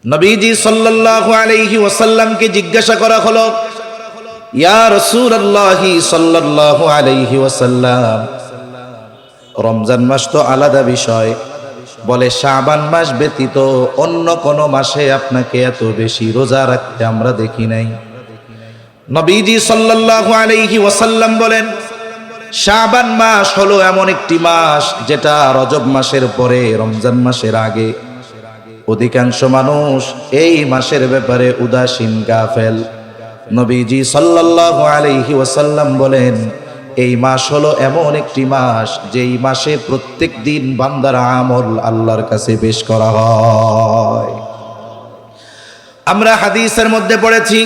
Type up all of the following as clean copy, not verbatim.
নবীজি সাল্লাল্লাহু আলাইহি ওয়াসাল্লামকে জিজ্ঞাসা করা হলো, ইয়া রাসূলুল্লাহ সাল্লাল্লাহু আলাইহি ওয়াসাল্লাম, রমজান মাস তো আলাদা বিষয়, বলে শাবান মাস ব্যতীত অন্য কোন মাসে আপনাকে এত বেশি রোজা রাখতে আমরা দেখি নাই। নবীজি সাল্লাল্লাহু আলাইহি ওয়াসাল্লাম বলেন, শাবান মাস হলো এমন একটি মাস যেটা রজব মাসের পরে, রমজান মাসের আগে। অধিকাংশ মানুষ এই মাসের ব্যাপারে উদাসীন, গাফেল। নবীজি সাল্লাল্লাহু আলাইহি ওয়াসাল্লাম বলেন, এই মাস হলো এমন একটি মাস যেই মাসে প্রত্যেক দিন বান্দার আমল আল্লাহর কাছে পেশ করা হয়। আমরা হাদিসের মধ্যে পড়েছি,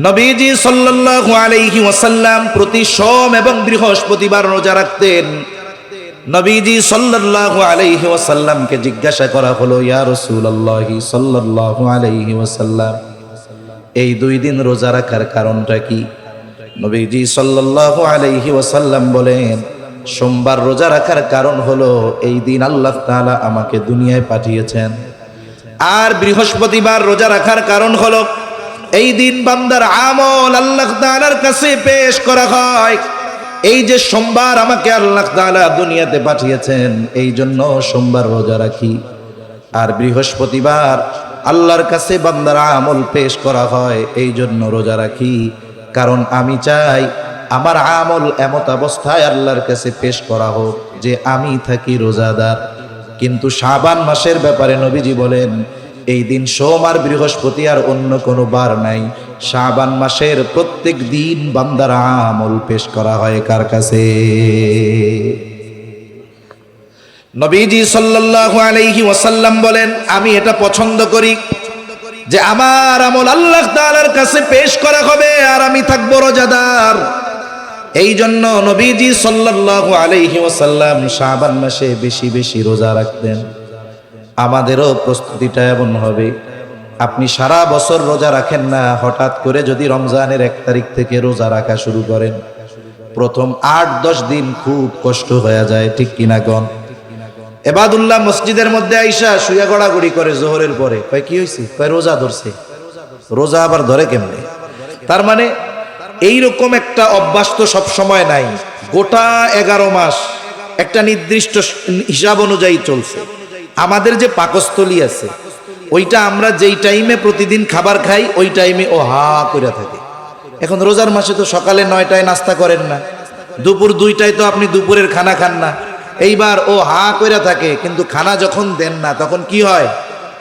নবীজি সাল্লাল্লাহু আলাইহি ওয়াসাল্লাম প্রতি সোম এবং বৃহস্পতিবার রোজা রাখতেন। নবীজি সাল্লাল্লাহু আলাইহি ওয়াসাল্লামকে জিজ্ঞাসা করা হলো, ইয়া রাসূলুল্লাহ সাল্লাল্লাহু আলাইহি ওয়াসাল্লাম, এই দুই দিন রোজা রাখার কারণটা কি? নবীজি সাল্লাল্লাহু আলাইহি ওয়াসাল্লাম বলেন, সোমবার রোজা রাখার কারণ হলো এই দিন আল্লাহ তাআলা আমাকে দুনিয়ায় পাঠিয়েছেন। আর বৃহস্পতিবার রোজা রাখার কারণ হলো এই দিন বান্দার আমল আল্লাহ তাআলার কাছে পেশ করা হয়। এই যে সোমবার আমাকে আল্লাহ তাআলা দুনিয়াতে পাঠিয়েছেন, এই জন্য সোমবার রোজা রাখি। আর বৃহস্পতিবার আল্লাহর কাছে বান্দার আমল পেশ করা হয়, এই জন্য রোজা রাখি। কারণ আমি চাই আমার আমল এমত অবস্থায় আল্লাহর কাছে পেশ করা হোক যে আমি থাকি রোজাদার। কিন্তু শাবান মাসের ব্যাপারে নবীজি বলেন, এই দিন সোম আর বৃহস্পতি আর অন্য কোনো বার নাই। শাবান মাসের প্রত্যেক দিন বান্দার আমল পেশ করা হয় কার কাছে? নবীজি সাল্লাল্লাহু আলাইহি ওয়াসাল্লাম বলেন, আমি এটা পছন্দ করি যে আমার আমল আল্লাহ তাআলার কাছে পেশ করা হবে আর আমি থাকবো রোজাদার। এই জন্য নবীজি সাল্লাল্লাহু আলাইহি ওয়াসাল্লাম শাবান মাসে বেশি বেশি রোজা রাখতেন। আমাদেরও প্রস্তুতিটা এমন হবে, আপনি সারা বছর রোজা রাখেন না, হঠাৎ করে যদি রমজানের 1 তারিখ থেকে রোজা রাখা শুরু করেন, প্রথম 8-10 দিন খুব কষ্ট হয়ে যায়, ঠিক কিনা গণ? এবাদুল্লাহ মসজিদের মধ্যে আইসা শুয়া গড়াগড়ি করে জোহরের পরে, কয় কি হয়েছে? কয় রোজা ধরছে। রোজা আবার ধরে কেমনে? তার মানে এইরকম একটা অভ্যাস তো সব সময় নাই, গোটা 11 মাস একটা নির্দিষ্ট হিসাব অনুযায়ী চলছে। আমাদের যে পাকস্থলী আছে, ওইটা আমরা যেই টাইমে প্রতিদিন খাবার খাই, ওই টাইমে ও হা করে থাকে। এখন রোজার মাসে তো সকালে 9টায় নাস্তা করেন না, দুপুর 2টায় তো আপনি দুপুরের খানা খান না। এইবার ও হা করে থাকে, কিন্তু খানা যখন দেন না তখন কি হয়?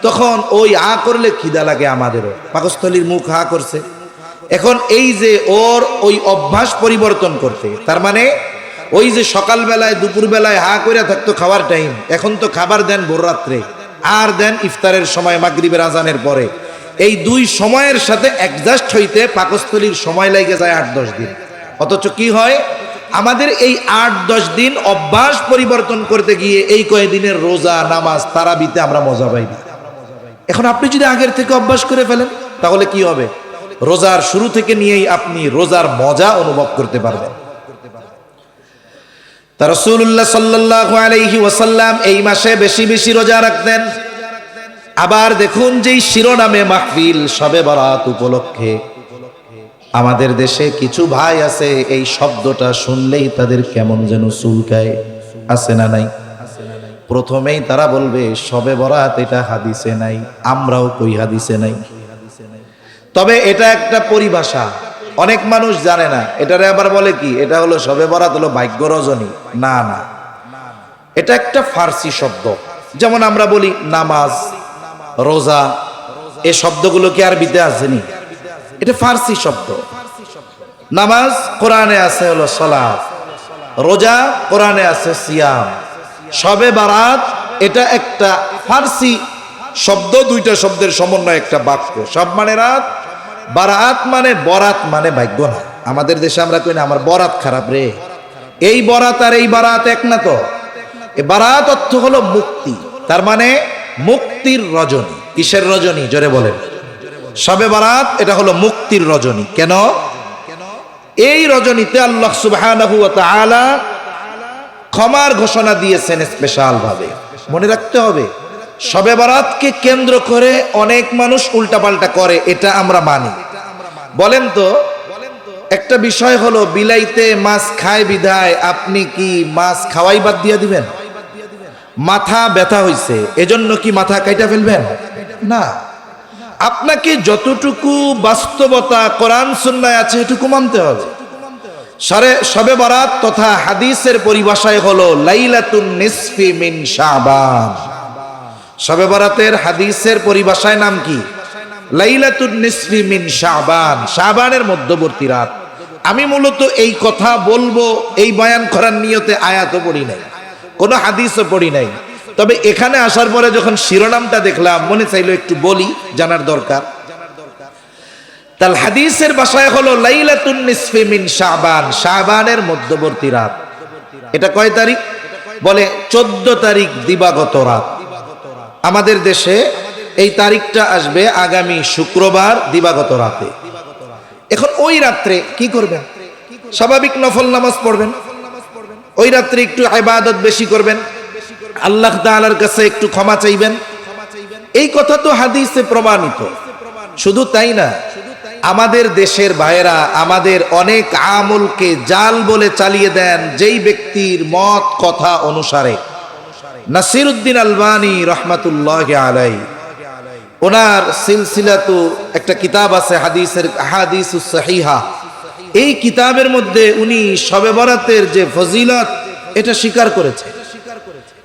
তখন ওই হা করলে খিদা লাগে। আমাদেরও পাকস্থলীর মুখ হা করছে। এখন এই যে ওর ওই অভ্যাস পরিবর্তন করতে, তার মানে ওই যে সকালবেলায় দুপুরবেলায় হা করে থাকতো খাওয়ার টাইম, এখন তো খাবার দেন ভোর রাত্রে আর দেন ইফতারের সময়, মাগরিবের আজানের পরে। এই দুই সময়ের সাথে অ্যাডজাস্ট হইতে পাকস্থলীর সময় লেগে যায় 8-10 দিন। অথচ কি হয়, আমাদের এই 8-10 দিন অভ্যাস পরিবর্তন করতে গিয়ে এই কয়েকদিনের রোজা, নামাজ, তারাবিতে আমরা মজা পাই না। এখন আপনি যদি আগের থেকে অভ্যাস করে ফেলেন, তাহলে কি হবে? রোজার শুরু থেকে নিয়েই আপনি রোজার মজা অনুভব করতে পারবেন। তা রাসূলুল্লাহ সাল্লাল্লাহু আলাইহি ওয়াসাল্লাম এই মাসে বেশি বেশি রোজা রাখতেন। আবার দেখুন, যেই শিরোনামে মাহফিল শবে বরাত উপলক্ষে, আমাদের দেশে কিছু ভাই আছে এই শব্দটা শুনলেই তাদের কেমন যেন চুলকায়, আছে না নাই? প্রথমেই তারা বলবে শবে বরাত এটা হাদিসে নাই, আমরাও কই হাদিসে নাই। তবে এটা একটা পরিভাষা, অনেক মানুষ জানে না। এটারে আবার বলে কি, এটা হলো শবে বরাত হলো ভাগ্য রজনী। না না, এটা একটা ফার্সি শব্দ। যেমন আমরা বলি নামাজ, রোজা, এই শব্দগুলো কি আরবিতে আসেনি? এটা ফার্সি শব্দ। নামাজ কোরআনে আছে হলো সালাত, রোজা কোরআনে আছে সিয়াম। শবে বরাত এটা একটা ফার্সি শব্দ, দুইটা শব্দের সমন্বয় একটা বাক্য। সব মানে রাত, বারাত মানে বরাত মানে ভাগ্য না। আমাদের দেশে আমরা কই না আমার বরাত খারাপ রে, এই বরাত আর এই বারাত এক না তো। এই বারাত অর্থ হলো মুক্তি, তার মানে মুক্তির রজনী। কিসের রজনী? জোরে বলেন। শবে বরাত এটা হলো মুক্তির রজনী। কেন? এই রজনীতে আল্লাহ সুবহানাহু ওয়া তাআলা ক্ষমার ঘোষণা দিয়েছেন স্পেশাল ভাবে। মনে রাখতে হবে, শবে বরাতকে কেন্দ্র করে অনেক মানুষ উল্টাপাল্টা করে, এটা আমরা মানি। বলেন তো, একটা বিষয় হলো বিলাইতে মাছ খায় বিধায় আপনি কি মাছ খাওয়াই বাদ দিয়ে দিবেন? মাথা ব্যথা হইছে এজন্য কি মাথা কাইটা ফেলবেন? না, আপনাকে যতটুকু বাস্তবতা কোরআন সুন্নায় আছে এটুকু মানতে হবে। শবে বরাত তথা হাদিসের পরিভাষায় হলো লাইলাতুন নিসফি মিন শাবান। শবে বরাতের হাদিসের পরিভাষায় নাম কি? লাইলাতুন নিসফি মিন শাবান, শাবানের মধ্যবর্তী রাত। আমি মূলত এই কথা বলবো এই বয়ান করার নিয়তে আয়াতও পড়ি নাই, কোনো হাদিসও পড়ি নাই। তবে এখানে আসার পরে যখন শিরোনামটা দেখলাম মনে চাইলো একটু বলি, জানার দরকার। তাল হাদিসের ভাষায় হলো লাইলাতুন নিসফি মিন শাবান, শাবানের মধ্যবর্তী রাত। এটা কয় তারিখ? বলে 14 তারিখ দিবাগত রাত। আমাদের দেশে এই তারিখটা আসবে আগামী শুক্রবার দিবাগত রাতে। এখন ওই রাত্রে কি করবেন? স্বাভাবিক নফল নামাজ পড়বেন, ওই রাত্রে একটু ইবাদত বেশি করবেন, আল্লাহ তাআলার কাছে একটু ক্ষমা চাইবেন। এই কথা তো হাদিসে প্রমাণিত। শুধু তাই না, আমাদের দেশের ভাইয়েরা আমাদের অনেক আমলকে জাল বলে চালিয়ে দেন যেই ব্যক্তির মত কথা অনুসারে। নাসিরউদ্দিন আলবানী রহমাতুল্লাহি আলাইহি, ওনার সিলসিলাতু একটা কিতাব আছে হাদিসের, আহাদিসুস সহিহা। এই কিতাবের মধ্যে উনি শবে বরাতের যে ফজিলত এটা স্বীকার করেছে।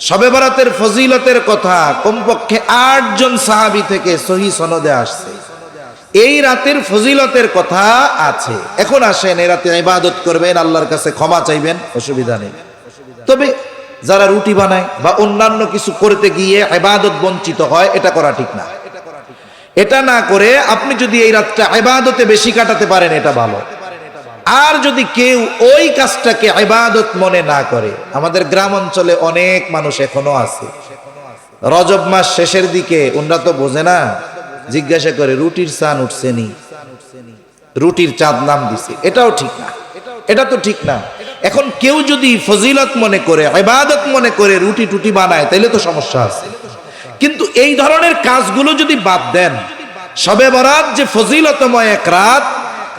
শবে বরাতের ফজিলতের কথা কমপক্ষে 8 জন সাহাবী থেকে সহিহ সনদে আসছে। এই রাতের ফজিলতের কথা আছে। এখন আসেন, এই রাতে ইবাদত করবেন, আল্লাহর কাছে ক্ষমা চাইবেন, অসুবিধা নেই। তবে যারা রুটি বানায় বা অন্যান্য কিছু করতে গিয়ে ইবাদত বঞ্চিত হয়, এটা করা ঠিক না। এটা না করে আপনি যদি এই রাতটা ইবাদতে বেশি কাটাতে পারেন এটা ভালো। আর যদি কেউ ওই কাজটাকে ইবাদত মনে না করে, আমাদের গ্রাম অঞ্চলে অনেক মানুষ এখনো আছে, রজব মাস শেষের দিকে ওনরা তো বোঝে না, জিজ্ঞাসা করে রুটির চাঁদ উঠছেনি, রুটির চাঁদ নাম দিছে। এটাও ঠিক না, এটা তো ঠিক না। এখন কেউ যদি ফজিলত মনে করে, ইবাদত মনে করে রুটি টুটি বানায়, তাইলে তো সমস্যা আছে। কিন্তু এই ধরনের কাজগুলো যদি বাদ দেন, শবে বরাত যে ফজিলতময় এক রাত,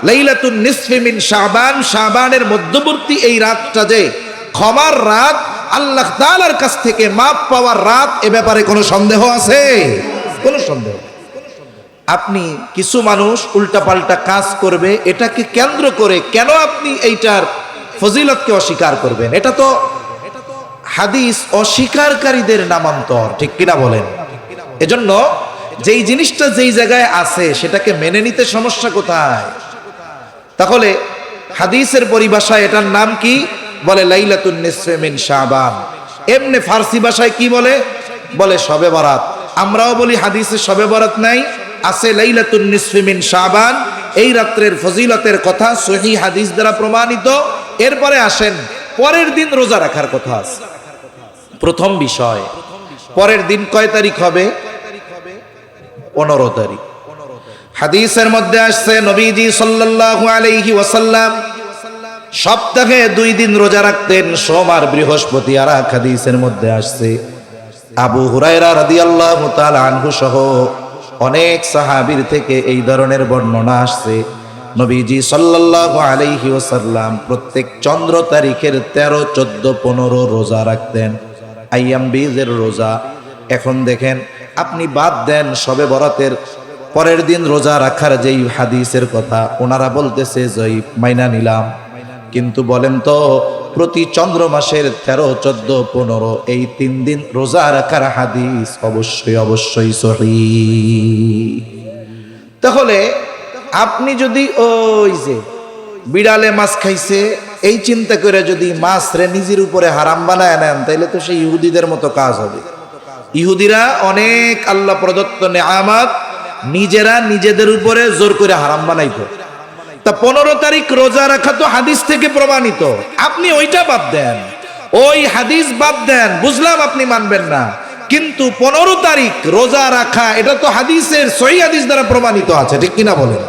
লাইলাতুন নিসফি মিন শাবান, শাবানের মধ্যবর্তী এই রাতটা যে ক্ষমার রাত, আল্লাহ তাআলার কাছ থেকে মাপ পাওয়ার রাত, এ ব্যাপারে কোনো সন্দেহ আছে? কোনো সন্দেহ। আপনি কিছু মানুষ উল্টাপাল্টা কাজ করবে, এটাকে কেন্দ্র করে কেন আপনি এইটার ফজিলতকে অস্বীকার করবেন? এটা তো হাদিস অস্বীকারীদের নামান্তর, ঠিক কিনা বলেন? এজন্য যেই জিনিসটা যেই জায়গায় আছে সেটাকে মেনে নিতে সমস্যা কোথায়? তাহলে হাদিসের পরিভাষায় এটার নাম কি? বলে লাইলাতুন নিসফি মিন শাবান। এমনি ফার্সি ভাষায় কি বলে? বলে শবে বরাত। আমরাও বলি হাদিসে শবে বরাত নাই, আছে লাইলাতুন নিসফি মিন শাবান। এই রাত্রের ফজিলতের কথা সহিহ হাদিস দ্বারা প্রমাণিত। এরপরে আসেন, পরের দিন রোজা রাখার কথা আছে। প্রথম বিষয়, পরের দিন কয় তারিখ হবে? 15 তারিখ। হাদিসের মধ্যে আসছে নবীজি সাল্লাল্লাহু আলাইহি ওয়াসাল্লাম সপ্তাহে 2 দিন রোজা রাখতেন, সোম আর বৃহস্পতি। আর এক হাদিসের মধ্যে আসছে আবু হুরায়রা রাদিয়াল্লাহু তাআলা আনহু সহ অনেক সাহাবীর থেকে এই ধরনের বর্ণনা আসছে, নবীজি সাল্লাল্লাহু আলাইহি ওয়াসাল্লাম প্রত্যেক চন্দ্র তারিখের 13, 14, 15 রোজা রাখতেন, আইয়াম বীজের রোজা। এখন দেখেন, আপনি বাদ দেন শবে বরাতের পরের দিন রোজা রাখার যেই হাদিসের কথা, ওনারা বলতেছে জয়ীফ, মাইনা নিলাম। কিন্তু বলেন তো, প্রতি চন্দ্র মাসের 13, 14, 15 এই 3 দিন রোজা রাখার হাদিস অবশ্যই সহিহ। তাহলে আপনি যদি ওই যে বিড়ালে মাছ খাইছে এই চিন্তা করে যদি মাছ রে নিজের উপরে হারাম বানায় নেন, তাইলে তো সেই ইহুদিদের মতো কাজ হবে। ইহুদিরা অনেক আল্লাহ প্রদত্ত নেয়ামত নিজেরা নিজেদের উপরে জোর করে হারাম বানাইতো। তা 15 তারিখ রোজা রাখা তো হাদিস থেকে প্রমাণিত। আপনি ওইটা বাদ দেন, ওই হাদিস বাদ দেন, বুঝলাম আপনি মানবেন না, কিন্তু 15 তারিখ রোজা রাখা এটা তো হাদিসের সহিহ হাদিস দ্বারা প্রমাণিত আছে, ঠিক কিনা বলেন?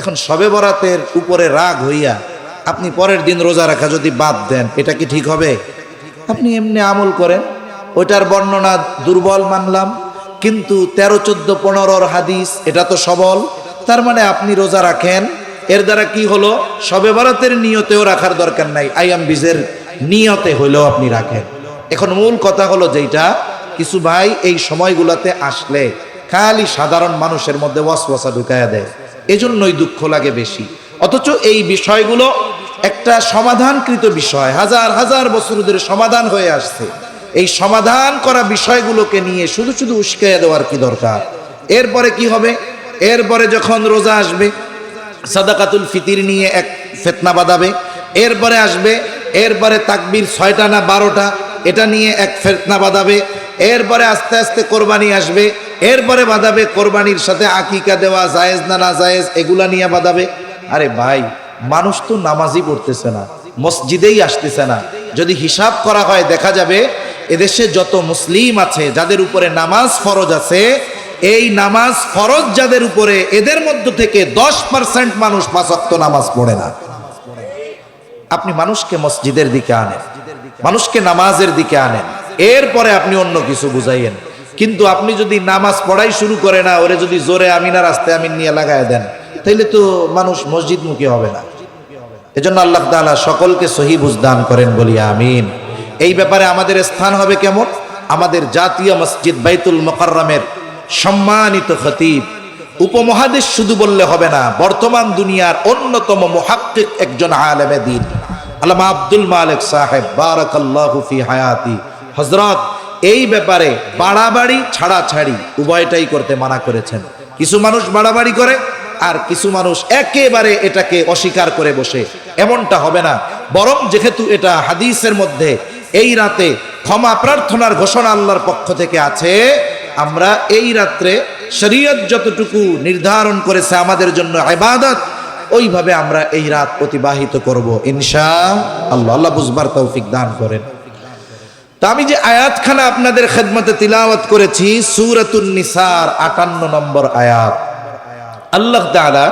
এখন শবে বরাতের উপরে রাগ হইয়া আপনি পরের দিন রোজা রাখা যদি বাদ দেন, এটা কি ঠিক হবে? আপনি এমনি আমল করেন, ওইটার বর্ণনা দুর্বল মানলাম, কিন্তু 13, 14, 15 হাদিস এটা তো সবল। তার মানে আপনি রোজা রাখেন, এর দ্বারা কি হলো? শবে বরাতের নিয়তেও রাখার দরকার নাই, আইয়াম বীজের নিয়তে হইলেও আপনি রাখেন। এখন মূল কথা হলো যেটা, কিছু ভাই এই সময়গুলোতে আসলে খালি সাধারণ মানুষের মধ্যে ওয়াসওয়াসা ঢুকায়া দেয়, এজন্যই দুঃখ লাগে বেশি। অথচ এই বিষয়গুলো একটা সমাধানকৃত বিষয়, হাজার হাজার বছর ধরে সমাধান হয়ে আসছে। এই সমাধান করা বিষয়গুলোকে নিয়ে শুধু শুধু উস্কাইয়া দেওয়ার কি দরকার? এরপরে কি হবে? এরপরে যখন রোজা আসবে, সাদাকাতুল ফিতির নিয়ে এক ফিতনা বাঁধাবে। এরপরে আসবে, এরপরে তাকবীর 6টা না 12টা, এটা নিয়ে এক ফিতনা বাঁধাবে। এরপরে আস্তে আস্তে কোরবানি আসবে, এরপরে বাঁধাবে কোরবানির সাথে আকিকা দেওয়া জায়েজ না না জায়েজ, এগুলা নিয়ে বাঁধাবে। আরে ভাই, মানুষ তো নামাজই পড়তেছে না, মসজিদেই আসতেছে না। যদি হিসাব করা হয় দেখা যাবে এদেশে যত মুসলিম আছে যাদের উপরে নামাজ ফরজ আছে, এই নামাজ ফরজ যাদের উপরে, এদের মধ্য থেকে 10% মানুষ 5 ওয়াক্ত নামাজ পড়ে না। আপনি মানুষকে মসজিদের দিকে আনেন, মানুষকে নামাজের দিকে আনেন, এরপরে আপনি অন্য কিছু বুঝাইয়েন। কিন্তু আপনি যদি নামাজ পড়াই শুরু করে না, ওরে যদি জোরে আমিনা রাস্তায় আমিন নিয়ে লাগায় দেন, তাইলে তো মানুষ মসজিদমুখী হবে না। এজন্য আল্লাহ তাআলা সকলকে সহি বুঝদান করেন, বলি আমিন। এই ব্যাপারে আমাদের স্থান হবে কেমন? আমাদের জাতীয় মসজিদ বাইতুল মুকাররমের সম্মানিত খতিব, উপমহাদেশ শুধু বললে হবে না, বর্তমান দুনিয়ার অন্যতম মুহাক্কিক একজন আলেমে দ্বীন আল্লামা আব্দুল মালিক সাহেব বারাকাল্লাহু ফি হায়াতি হযরত এই ব্যাপারে বাড়াবাড়ি ছাড়াছাড়ি উভয়টাই করতে মানা করেছেন। কিছু মানুষ বাড়াবাড়ি করে, আর কিছু মানুষ একেবারে এটাকে অস্বীকার করে বসে। এমনটা হবে না, বরং যেহেতু এটা হাদিসের মধ্যে এই রাতে ক্ষমা প্রার্থনার ঘোষণা আল্লাহর পক্ষ থেকে আছে, আমরা এই রাত্রে শরীয়ত যতটুকু নির্ধারণ করেছে আমাদের জন্য ইবাদত, ওইভাবে আমরা এই রাত অতিবাহিত করব ইনশাআল্লাহ। আল্লাহ বুঝবার তৌফিক দান করেন। তা আমি যে আয়াতখানা আপনাদের খেদমতে তিলাওয়াত করেছি, সূরাতুন নিসার 58 নম্বর আয়াত। আল্লাহ তাআলা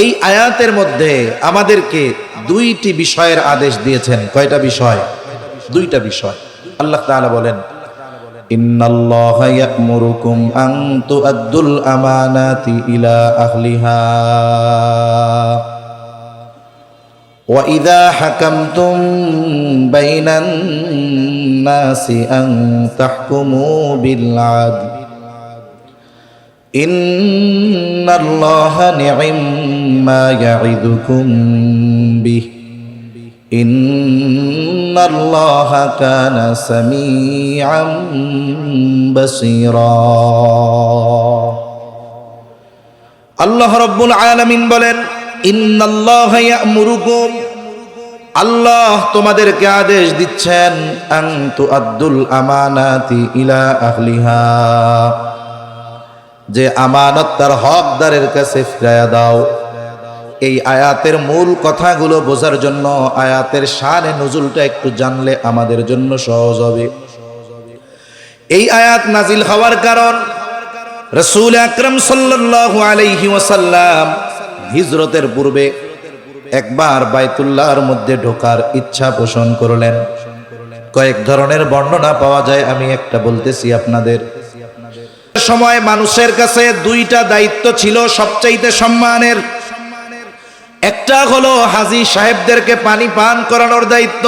এই আয়াতের মধ্যে আমাদেরকে 2টি বিষয়ের আদেশ দিয়েছেন। কয়টা বিষয়? 2টা বিষয়। আল্লাহ তাআলা বলেন, ইন্নাল্লাহা ইয়া'মুরুকুম আন তু'আদ্দুল আমানাতি ইলা আহলিহা ওয়া ইযা হাকামতুম বাইনান নাসি আন তাহকুমু বিল আদল ইন্নাল্লাহা নি'ম্মা ইয়া'iদুকুম বিহি ইন্নাল্লাহা কানা সামিআম বাসীরা। আল্লাহ রাব্বুল আলামিন বলেন, ইন্নাল্লাহা ইয়া'মুরুকুম, আল্লাহ তোমাদেরকে আদেশ দিচ্ছেন, আন তুআদ্দুল আমানাতি ইলা আহলিহা, যে আমানত তার হকদারের কাছে ফিরায়া দাও। এই আয়াতের মূল কথাগুলো বোঝার জন্য আয়াতের শানে নুজুলটা একটু জানলে আমাদের জন্য সহজ হবে। এই আয়াত নাজিল হওয়ার কারণ, রাসূল আকরাম সাল্লাল্লাহু আলাইহি ওয়াসাল্লাম হিজরতের পূর্বে একবার বাইতুল্লাহর মধ্যে ঢোকার ইচ্ছা পোষণ করলেন। কয়েক ধরনের বর্ণনা পাওয়া যায়, আমি একটা বলতেছি আপনাদের। সময় মানুষের কাছে 2টা দায়িত্ব ছিল সবচাইতে সম্মানের। একটা হলো হাজী সাহেবদেরকে পানি পান করানোর দায়িত্ব।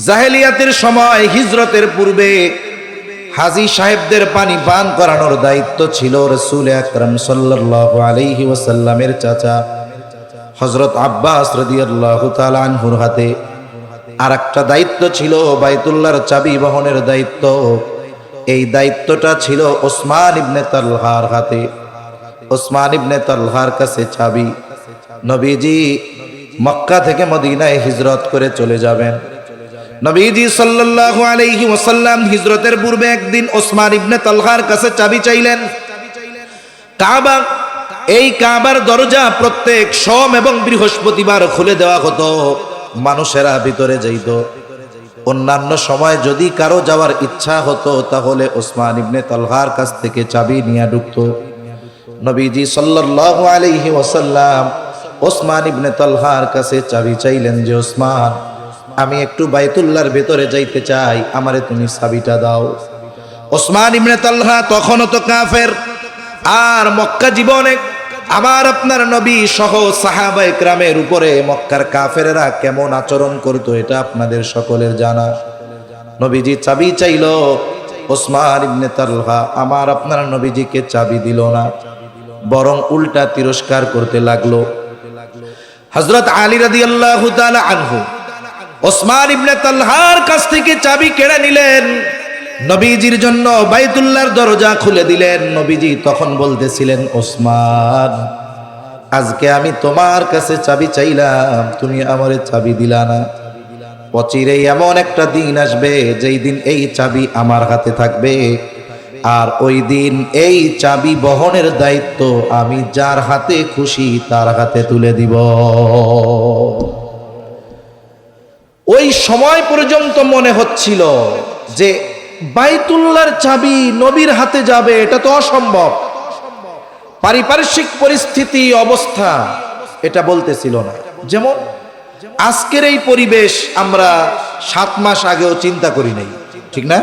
জাহেলিয়াতের সময় হিজরতের পূর্বে হাজী সাহেবদের পানি পান করানোর দায়িত্ব ছিল রাসূল আকরাম সাল্লাল্লাহু আলাইহি ওয়াসাল্লামের চাচা হযরত আব্বাস রাদিয়াল্লাহু তাআলা আনহুর হাতে। আর একটা দায়িত্ব ছিল বাইতুল্লাহর চাবি বহনের দায়িত্ব। এই দায়িত্বটা ছিল ওসমান ইবনে তালহার হাতে। ওসমান ইবনে তালহার কাছে চাবি। নবীজি মক্কা থেকে মদিনায় হিজরত করে চলে যাবেন। নবীজি সাল্লাল্লাহু আলাইহি ওয়াসাল্লাম হিজরতের পূর্বে একদিন ওসমান ইবনে তালহার কাছে চাবি চাইলেন। কাবা, এই কাবার দরজা প্রত্যেক সোম এবং বৃহস্পতিবার খুলে দেওয়া হতো, মানুষেরা ভিতরে যাইত। অন্যান্য সময় যদি কারো যাওয়ার ইচ্ছা হতো তাহলে ওসমান ইবনে তালহার কাছ থেকে চাবি নিয়ে ঢুকতো। নবীজি সাল্লাল্লাহু আলাইহি ওয়াসাল্লাম ওসমান ইবনে তালহার কাছে চাবি চাইলেন যে, ওসমান, আমি একটু বাইতুল্লাহর ভেতরে যাইতে চাই, আমারে তুমি চাবিটা দাও। ওসমান ইবনে তালহা তখনও তো কাফের, আর মক্কা জীবনে আমার আপনার নবী সহ সাহাবায়ে কেরামের উপরে মক্কার কাফেরেরা কেমন আচরণ করতো এটা আপনাদের সকলের জানা। নবীজি চাবি চাইলো, ওসমান ইবনে তালহা আমার আপনার নবীজিকে চাবি দিল না, বরং উল্টা তিরস্কার করতে লাগলো। হযরত আলী রাদিয়াল্লাহু তাআলা আনহু ওসমান ইবনে তালহার কাছ থেকে চাবি কেড়ে নিলেন, নবীজির জন্য বাইতুল্লাহর দরজা খুলে দিলেন। নবীজি তখন বলতেছিলেন, ওসমান, আজকে আমি তোমার কাছে চাবি চাইলাম, তুমি আমারে চাবি দিলা না। অচিরেই এমন একটা দিন আসবে যেই দিন এই চাবি আমার হাতে থাকবে, আর ওই দিন এই চাবি বহনের দায়িত্ব আমি যার হাতে খুশি তার হাতে তুলে দিব। ওই সময় পর্যন্ত মনে হচ্ছিল যে বাইতুল্লাহর চাবি নবীর হাতে যাবে, এটা তো অসম্ভব। পারিপার্শ্বিক পরিস্থিতি অবস্থা এটা বলতেছিল না। যেমন আজকের এই পরিবেশ আমরা 7 মাস আগেও চিন্তা করি নাই, ঠিক না?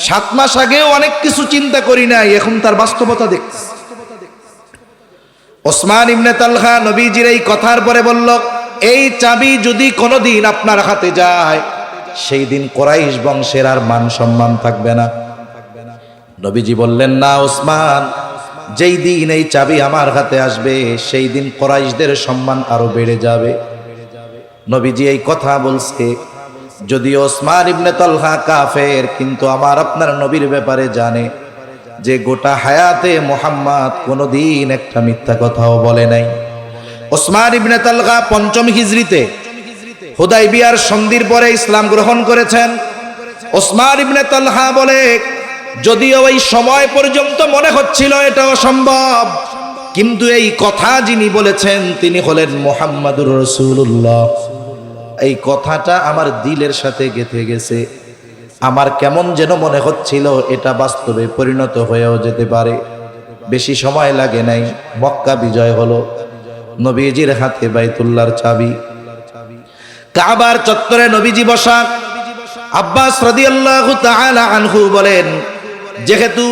7 মাস আগেও অনেক কিছু চিন্তা করি নাই, এখন তার বাস্তবতা দেখতেছি। ওসমান ইবনে তালহা নবীজির এই কথার পরে বলল, এই চাবি যদি কোনোদিন আপনার হাতে যায়, সেই দিন কুরাইশ বংশের আর মান সম্মান থাকবে না। নবীজি বললেন, না ওসমান, যেই দিন এই চাবি আমার হাতে আসবে সেই দিন কুরাইশদের সম্মান আরো বেড়ে যাবে। নবীজি এই কথা বলছে, যদিও ওসমান ইবনে তালহা কাফের, কিন্তু আমার আপনার নবীর ব্যাপারে জানে যে গোটা হায়াতে মুহাম্মদ কোনোদিন একটা মিথ্যা কথাও বলে নাই। ওসমান ইবনে তালহা 5ম হিজরিতে হুদাইবিয়ার সন্ধির পরে ইসলাম গ্রহণ করেছেন। ওসমান ইবনে তালহা বলে, যদিও ওই সময় পর্যন্ত মনে হচ্ছিল এটা অসম্ভব, কিন্তু এই কথা যিনি বলেছেন তিনি হলেন মুহাম্মাদুর রাসূলুল্লাহ। এই কথাটা আমার দিলের সাথে গেঁথে গেছে। আমার কেমন যেন মনে হচ্ছিল এটা বাস্তবে পরিণত হয়েও যেতে পারে। বেশি সময় লাগে নাই, মক্কা বিজয় হলো। নবীজির হাতে বাইতুল্লাহর চাবি, কাবার চত্বরে নবীজি বসা। আব্বাস রাদিয়াল্লাহু তাআলা আনহু বলেন, যেহেতু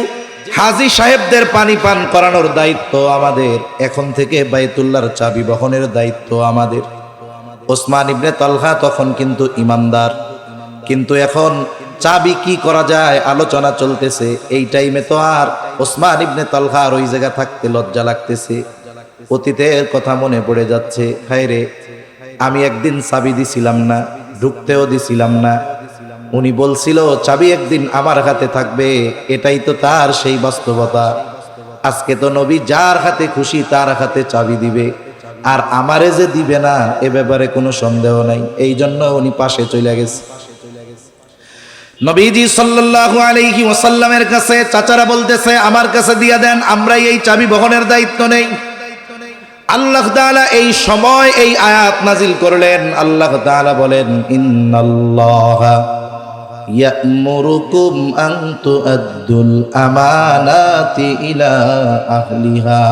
হাজী সাহেবদের পানি পান করানোর দায়িত্ব আমাদের, এখন থেকে বাইতুল্লাহর চাবি বহনের দায়িত্ব আমাদের। ওসমান ইবনে তালহা তখন কিন্তু ইমানদার, কিন্তু এখন চাবি কি করা যায় আলোচনা চলতেছে। এই টাইমে তো আর ওসমান ইবনে তালহার ওই জায়গা থাকতে লজ্জা লাগতেছে, অতীতের কথা মনে পড়ে যাচ্ছে। হায়রে, আমি একদিন চাবি দিছিলাম না, ঢুকতেও দিছিলাম না। উনি বলছিল চাবি একদিন আমার হাতে থাকবে, এটাই তো তার সেই বাস্তবতা। আজকে তো নবী যার হাতে খুশি তার হাতে চাবি দিবে, আর আমারে যে দিবে না এ ব্যাপারে কোনো সন্দেহ নাই। এই জন্য উনি পাশে চলে গেছে। নবীজি সাল্লাল্লাহু আলাইহি ওয়াসাল্লামের কাছে চাচারা বলতেছে, আমার কাছে দিয়ে দেন, আমরা এই চাবি বহনের দায়িত্ব নেই। আল্লাহ তাআলা এই সময় এই আয়াত নাজিল করলেন। আল্লাহ তাআলা বলেন, ইন্নাল্লাহা ইয়া'মুরুকুম আন তুআদ্দুল আমানাতি ইলা আহলিহা।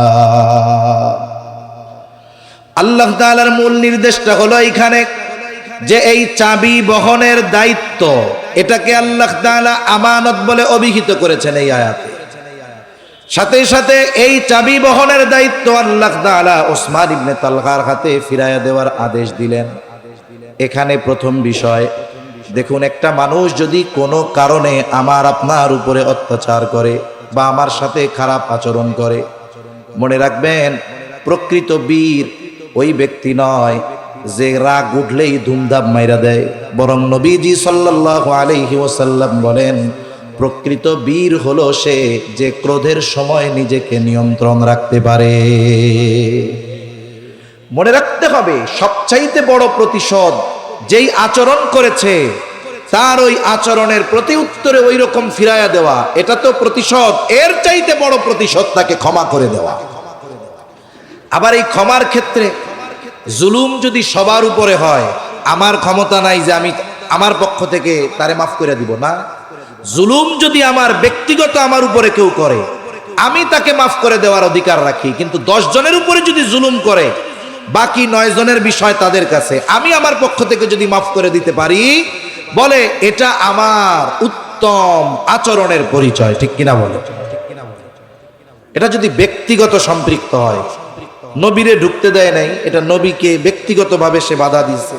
আল্লাহ তাআলার মূল নির্দেশটা হলো এইখানে যে এই চাবি বহনের দায়িত্ব, এটাকে আল্লাহ তাআলা আমানত বলে অভিহিত করেছেন এই আয়াতে। সাথে সাথে এই চাবি বহনের দায়িত্ব আল্লাহ তাআলা ওসমান ইবনে তালহার হাতে ফিরাইয়া দেওয়ার আদেশ দিলেন। এখানে প্রথম বিষয় দেখুন, একটা মানুষ যদি কোনো কারণে আমার আপনার উপরে অত্যাচার করে বা আমার সাথে খারাপ আচরণ করে, মনে রাখবেন প্রকৃত বীর ওই ব্যক্তি নয় যে রাগ উঠলেই ধুমধাম মাইরা দেয়, বরং নবীজি সাল্লাল্লাহু আলাইহি ওয়াসাল্লাম বলেন, প্রকৃত বীর হলো সে যে ক্রোধের সময় নিজেকে নিয়ন্ত্রণ রাখতে পারে। মনে রাখতে হবে, সবচাইতে বড় প্রতিশোধ যেই আচরণ করেছে তার ওই আচরণের প্রতি উত্তরে ওই রকম ফিরাইয়া দেওয়া, এটা তো প্রতিশোধ। এর চাইতে বড় প্রতিশোধ তাকে ক্ষমা করে দেওয়া। আবার এই ক্ষমার ক্ষেত্রে জুলুম যদি সবার উপরে হয়, আমার ক্ষমতা নাই যে আমি আমার পক্ষ থেকে তারে মাফ করে দিব না। জুলুম যদি আমার ব্যক্তিগত আমার উপরে কেউ করে, আমি তাকে মাফ করে দেওয়ার অধিকার রাখি, কিন্তু 10 জনের উপরে যদি জুলুম করে, বাকি 9 জনের বিষয় তাদের কাছে, আমি আমার পক্ষ থেকে যদি মাফ করে দিতে পারি, বলে এটা আমার উত্তম আচরণের পরিচয়, ঠিক কিনা বলে? এটা যদি ব্যক্তিগত সম্পৃক্ত হয়, নবীরে ঢুকতে দেয় নাই, এটা নবীকে ব্যক্তিগতভাবে সে বাধা দিয়েছে।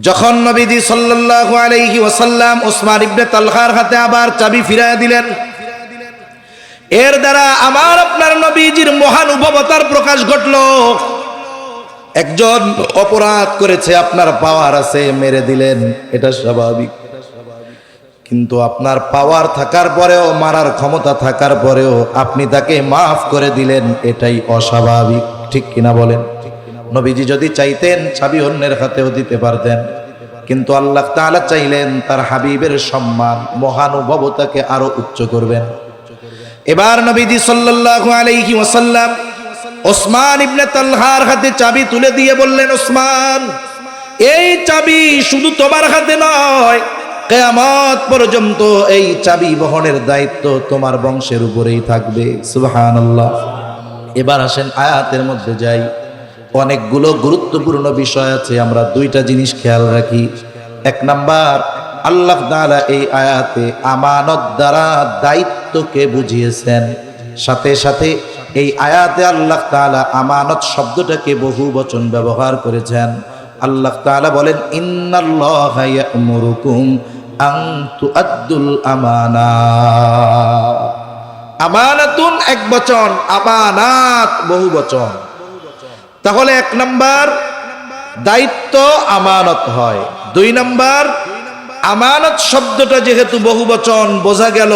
যখন নবীজি সাল্লাল্লাহু আলাইহি ওয়াসাল্লাম ওসমান ইবনে তালহার হাতে আবার চাবি ফিরাইয়া দিলেন, এর দ্বারা আমার আপনার নবীজির মহানুভবতার প্রকাশ ঘটল। একজন অপরাধ করেছে, আপনার পাওয়ার আছে, মেরে দিলেন, এটা স্বাভাবিক। কিন্তু আপনার পাওয়ার থাকার পরেও, মারার ক্ষমতা থাকার পরেও আপনি তাকে মাফ করে দিলেন, এটাই অস্বাভাবিক, ঠিক কিনা বলেন? নবীজি যদি চাইতেন চাবি অন্যের হাতেও দিতে পারতেন, কিন্তু আল্লাহ তাআলা চাইলেন তার হাবিবের সম্মান, মহানুভবতাকে আরো উচ্চ করবেন। এবার নবীজি সাল্লাল্লাহু আলাইহি ওয়াসাল্লাম ওসমান ইবনে তালহার হাতে চাবি তুলে দিয়ে বললেন, ওসমান, এই চাবি শুধু তোমার হাতে নয়, কিয়ামত পর্যন্ত এই চাবি বহনের দায়িত্ব তোমার বংশের উপরেই থাকবে। সুবহানাল্লাহ। এবার আসেন আয়াতের মধ্যে যাই। অনেকগুলো গুরুত্বপূর্ণ বিষয় আছে, আমরা দুইটা জিনিস খেয়াল রাখি। এক নাম্বার, আল্লাহ তাআলা এই আয়াতে আমানত দ্বারা দায়িত্বকে বুঝিয়েছেন। সাথে সাথে এই আয়াতে আল্লাহ তাআলা আমানত শব্দটাকে বহু বচন ব্যবহার করেছেন। আল্লাহ তাআলা বলেন, ইন্নাল্লাহা ইয়া'মুরুকুম আন তুআদ্দুল আমানাত। আমানাতুন এক বচন, আমানাত বহু বচন। তাহলে এক নাম্বার, দায়িত্ব আমানত হয়। দুই নাম্বার, আমানত শব্দটা যেহেতু বহু বচন, বোঝা গেল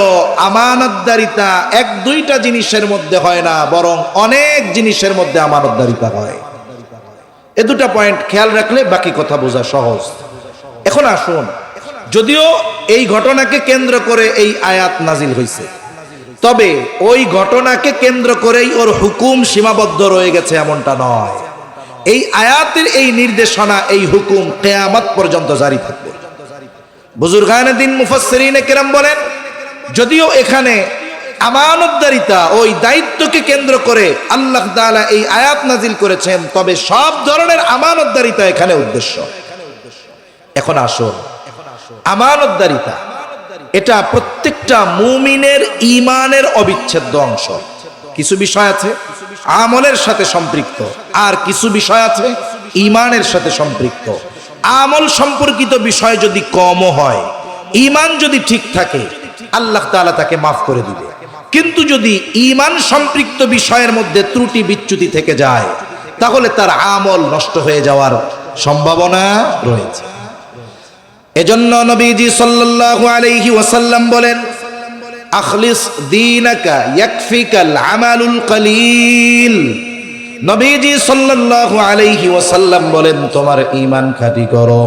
আমানতদারিতা এক দুইটা জিনিসের মধ্যে হয় না, বরং অনেক জিনিসের মধ্যে আমানতদারিতা হয়। এ দুটা পয়েন্ট খেয়াল রাখলে বাকি কথা বোঝা সহজ। এখন আসুন, যদিও এই ঘটনাকে কেন্দ্র করে এই আয়াত নাজিল হয়েছে, তবে ওই ঘটনাকে কেন্দ্র করেই ওর হুকুম সীমাবদ্ধ রয়ে গেছে এমনটা নয়। এই আয়াতের এই নির্দেশনা, এই হুকুম কিয়ামত পর্যন্ত জারি থাকবে। বুজুর্গানে দ্বীন মুফাসসিরিনে কেরাম বলেন, যদিও এখানে আমানতদারিতা, ওই দায়িত্বকে কেন্দ্র করে আল্লাহ তাআলা এই আয়াত নাজিল করেছেন, তবে সব ধরনের আমানতদারিতা এখানে উদ্দেশ্য। এখন আসুন, আমানতদারিতা এটা প্রত্যেকটা মুমিনের ঈমানের অবিচ্ছেদ্য অংশ। কিছু বিষয় আছে আমলের সাথে সম্পৃক্ত, আর কিছু বিষয় আছে ঈমানের সাথে সম্পৃক্ত। আমল সম্পর্কিত বিষয় যদি কমও হয়, ঈমান যদি ঠিক থাকে, আল্লাহ তাআলা তাকে মাফ করে দিবে। কিন্তু যদি ঈমান সম্পৃক্ত বিষয়ের মধ্যে ত্রুটি বিচ্যুতি থেকে যায়, তাহলে তার আমল নষ্ট হয়ে যাওয়ার সম্ভাবনা রয়েছে। এজন্য নবীজি সাল্লাল্লাহু আলাইহি ওয়াসাল্লাম বলেন, আখলিস দীনাকা ইয়াকফিকাল আমালুল কলিল। নবীজি সাল্লাল্লাহু আলাইহি ওয়াসাল্লাম বলেন, তোমার ঈমান খাঁটি করো,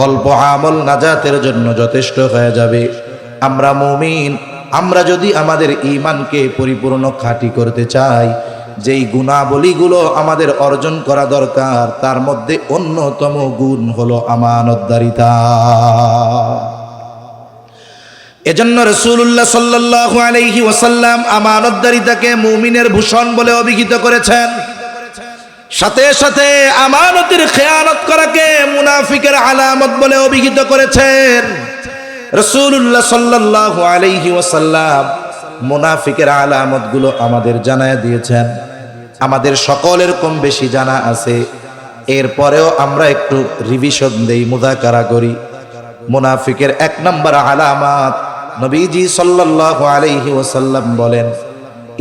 অল্প আমল নাজাতের জন্য যথেষ্ট হয়ে যাবে। আমরা মুমিন, আমরা যদি আমাদের ঈমানকে পরিপূর্ণ খাঁটি করতে চাই, যেই গুণাবলীগুলো আমাদের অর্জন করা দরকার, তার মধ্যে অন্যতম গুণ হলো আমানতদারিতা। এজন্য রাসূলুল্লাহ সাল্লাল্লাহু আলাইহি ওয়াসাল্লাম আমানতদারিতাকে মুমিনের ভূষণ বলে অভিহিত করেছেন। সাথে সাথে আমানতের খেয়ানত করাকে মুনাফিকের আলামত বলে অভিহিত করেছেন। রাসূলুল্লাহ সাল্লাল্লাহু আলাইহি ওয়াসাল্লাম মুনাফিকের আলামতগুলো আমাদের জানায় দিয়েছেন। আমাদের সকলের কম বেশি জানা আছে, এরপরেও আমরা একটু রিভিশন দেই, মুযাকারা করি। মুনাফিকের এক নম্বর আলামত, নবীজি সাল্লাল্লাহু আলাইহি ওয়াসাল্লাম বলেন,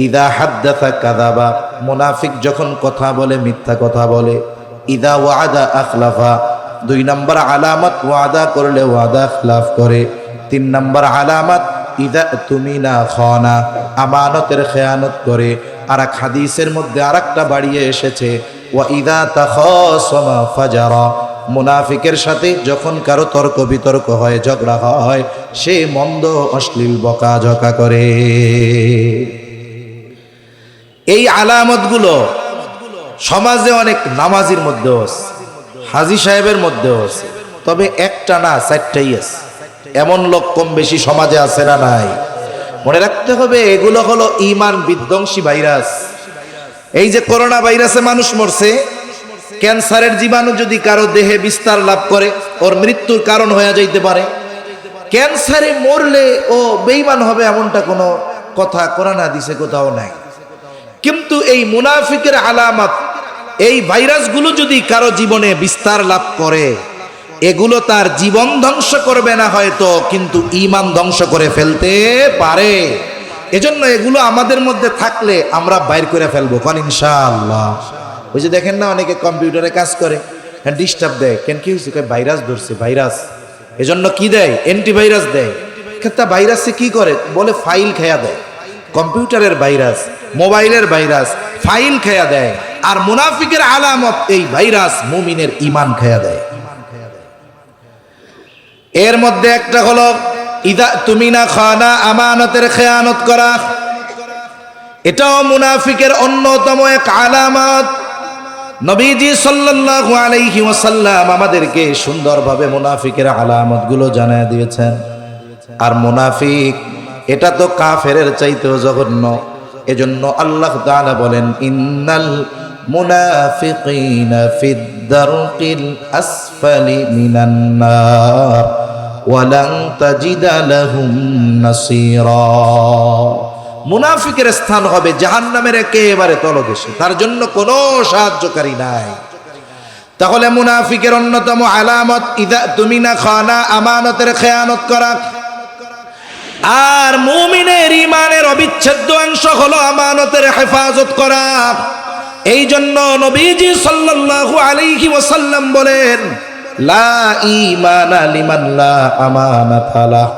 ইদা হাদ্দাসা কাযাবা। মুনাফিক যখন কথা বলে মিথ্যা কথা বলে। ইদা ওয়াদা আখলাফা। দুই নম্বর আলামত, ওয়াদা করলে ওয়াদা খিলাফ করে। তিন নম্বর আলামত, ইদা তুমিনা খানা, আমানতের খেয়ানত করে। আর এক হাদিসের মধ্যে আরেকটা বাড়িয়ে এসেছে, ওয়া ইদা তাখাসামা ফাজারা। মুনাফিকের সাথে যখন কারো তর্ক বিতর্ক হয়, ঝগড়া হয়, সে মন্দ অশ্লীল বকাঝকা করে। এই আলামতগুলো সমাজে অনেক নামাজির মধ্যেও আছে, হাজী সাহেবের মধ্যেও আছে, তবে একটা না, চারটাই আছে। এমন লোক কম বেশি সমাজে আছে না নাই? মনে রাখতে হবে, এগুলো হলো ঈমান বিধ্বংসী ভাইরাস। এই যে করোনা ভাইরাসে মানুষ মরছে, ক্যান্সারের জীবাণু যদি কারো দেহে বিস্তার লাভ করে, ওর মৃত্যুর কারণ হয়ে যাইতে পারে। ক্যান্সারে মরলে ও বেঈমান হবে এমনটা কোনো কথা কোরআন হাদিসে কোথাও নাই। কিন্তু এই মুনাফিকের আলামত, এই ভাইরাসগুলো যদি কারো জীবনে বিস্তার লাভ করে, এগুলো তার জীবন ধ্বংস করবে না হয়তো, কিন্তু ঈমান ধ্বংস করে ফেলতে পারে। এজন্য এগুলো আমাদের মধ্যে থাকলে আমরা বাইর করে ফেলবো কোন ইনশাআল্লাহ। ওই যে দেখেন না, অনেকে কম্পিউটারে কাজ করে, হ্যাঁ ডিস্টার্ব দেয়, কেন কি হয়েছে, ভাইরাস ধরছে, ভাইরাস। এজন্য কি দেয়, অ্যান্টিভাইরাস দেয়। তা ভাইরাসে কি করে, বলে ফাইল খেয়া দেয়। কম্পিউটারের ভাইরাস, মোবাইলের ভাইরাস ফাইল খেয়া দেয়। আর মুনাফিকের আলামত এই ভাইরাস মুমিনের ঈমান খেয়া দেয়। এর মধ্যে একটা হলো ইদা তুমিনা খানা, আমানতের খেয়ানত করা। এটাও মুনাফিকের অন্যতম এক আলামত। নবীজি সাল্লাল্লাহু আলাইহি ওয়াসাল্লাম আমাদেরকে সুন্দরভাবে মুনাফিকের আলামতগুলো জানায় দিয়েছেন। আর মুনাফিক এটা তো কাফেরের চাইতেও জঘন্য। এজন্য আল্লাহ তাআলা বলেন, ইন্নাল মুনাফিকিনা ফিদ দারকিল আসফালি মিনান নার ওয়া লান তাজিদা লাহুম নাসীরা। মুনাফিকের স্থান হবে জাহান্নামের একেবারে তলদেশে, তার জন্য কোনো সাহায্যকারী নাই। তাহলে মুনাফিকের অন্যতম আলামত ইদা তুমিনা খানা, আমানতের খেয়ানত করা। আর মুমিনের ঈমানের অবিচ্ছেদ্য অংশ হলো আমানতের হেফাজত করা। এই জন্য নবীজি সাল্লাল্লাহু আলাইহি ওয়াসাল্লাম বলেন, লা ঈমানা লিমান লা আমানাতা লাহ।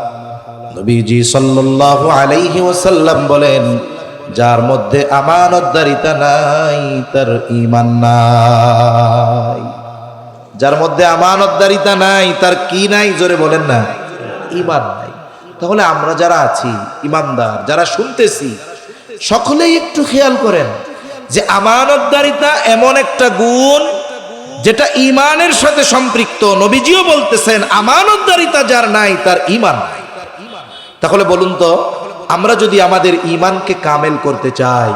নবীজি সাল্লাল্লাহু আলাইহি ওয়াসাল্লাম বলেন, যার মধ্যে আমানতদারিতা নাই তার ঈমান নাই। যার মধ্যে আমানতদারিতা নাই তার কি নাই, জোরে বলেন না, ঈমান নাই। তাহলে আমরা যারা আছি ঈমানদার, যারা শুনতেছি, সকলেই একটু খেয়াল করেন যে আমানতদারিতা এমন একটা গুণ যেটা ঈমানের সাথে সম্পৃক্ত। নবীজিও বলতেছেন আমানতদারিতা যার নাই তার ঈমান নাই। তাহলে বলুন তো, আমরা যদি আমাদের ঈমানকে কামেল করতে চাই,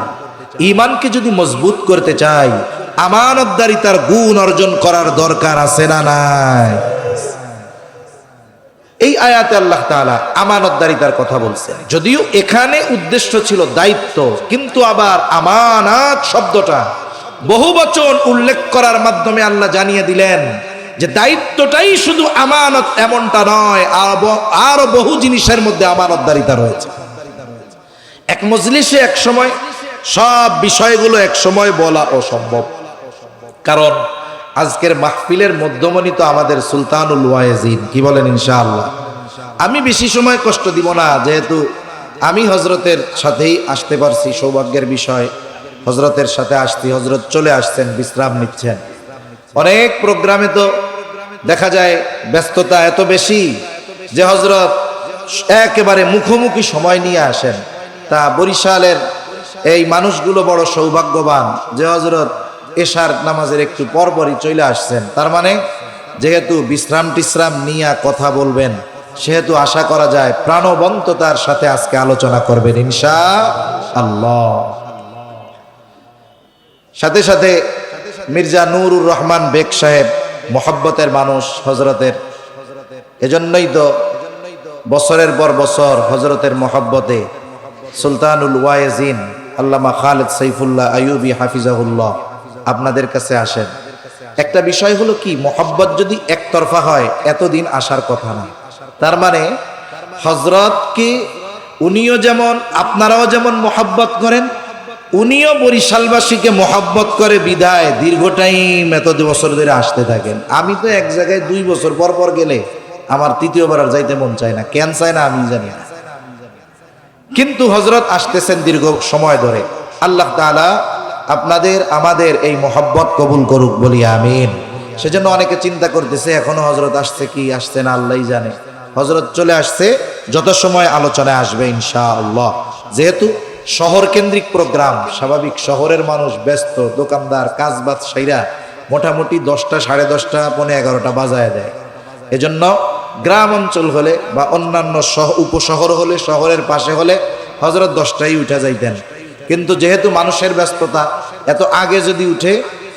ঈমানকে যদি মজবুত করতে চাই, আমানতদারিতার গুণ অর্জন করার দরকার আছে না নাই? এই আয়াতে আল্লাহ তাআলা আমানতদারিতার কথা বলছেন। যদিও এখানে উদ্দেশ্য ছিল দায়িত্ব, কিন্তু আবার আমানাত শব্দটা বহুবচন উল্লেখ করার মাধ্যমে আল্লাহ জানিয়ে দিলেন যে দায়িত্বটাই শুধু আমানত এমনটা নয়, আরো বহু জিনিসের মধ্যে আমানতদারিতা রয়েছে। এক মজলিসে এক সময় সব বিষয়গুলো এক সময় বলা অসম্ভব, কারণ আজকের মাহফিলের মধ্যমণি তো আমাদের সুলতানুল ওয়াইজিন। কি বলেন ইনশাআল্লাহ? আমি বেশি সময় কষ্ট দিব না, যেহেতু আমি হজরতের সাথেই আসতে পারছি, সৌভাগ্যের বিষয়। হজরতের সাথে আসছি, হজরত চলে আসছেন, বিশ্রাম নিচ্ছেন। অনেক প্রোগ্রামে তো দেখা যায় ব্যস্ততা এত বেশি যে হজরত একেবারে মুখোমুখি সময় নিয়ে আসেন। তা বরিশালের এই মানুষগুলো বড় সৌভাগ্যবান যে হজরত এশার নামাজের একটু পরপরই চলে আসছেন। তার মানে যেহেতু বিশ্রাম টিশ্রাম নিয়ে কথা বলবেন, সেহেতু আশা করা যায় প্রাণবন্ততার সাথে আজকে আলোচনা করবেন ইনশাআল্লাহ। সাথে সাথে মির্জা নুরুর রহমান বেগ সাহেব মোহাব্বতের মানুষ হজরতের, এজন্যই তো বছরের পর বছর হজরতের মোহাব্বতে সুলতানুল ওয়াইজিন আল্লামা খালেদ সাইফুল্লাহ আইয়ুবী হাফিজাহুল্লাহ আপনাদের কাছে আসেন। একটা বিষয় হলো কি, মোহাব্বত যদি একতরফা হয় এতদিন আসার কথা না। তার মানে হজরতকে উনিও যেমন, আপনারাও যেমন মোহাব্বত করেন, উনিও বরিশালবাসীকে মোহাব্বত করে বিদায় দীর্ঘ টাইম এত বছর ধরে আসতে থাকেন। আমি তো এক জায়গায় 2 বছর পর পর গেলে আমার তৃতীয়বার আর যাইতে মন চায় না। কেন চায় না আমি জানি না, কিন্তু হজরত আসতেছেন দীর্ঘ সময় ধরে। আল্লাহ তাআলা আপনাদের আমাদের এই মোহাব্বত কবুল করুক, বলি আমিন। সেজন্য অনেকে চিন্তা করতেছে এখনো হজরত আসছে কি আসছে না আল্লাহই জানে। হজরত চলে আসছে, যত সময় আলোচনায় আসবে ইনশাআল্লাহ। যেহেতু শহর কেন্দ্রিক প্রোগ্রাম, স্বাভাবিক শহরের মানুষ ব্যস্ত, দোকানদার কাজবাজ সাইরা মোটামুটি 10টা, 10:30, 11:30 বাজায় দেয়। এজন্য গ্রাম অঞ্চল হলে বা অন্যান্য উপশহর হলে, শহরের পাশে হলে হজরত 10টায় উঠে যাইতেন। কিন্তু যেহেতু মানুষের ব্যস্ততা, এত আগে যদি উঠে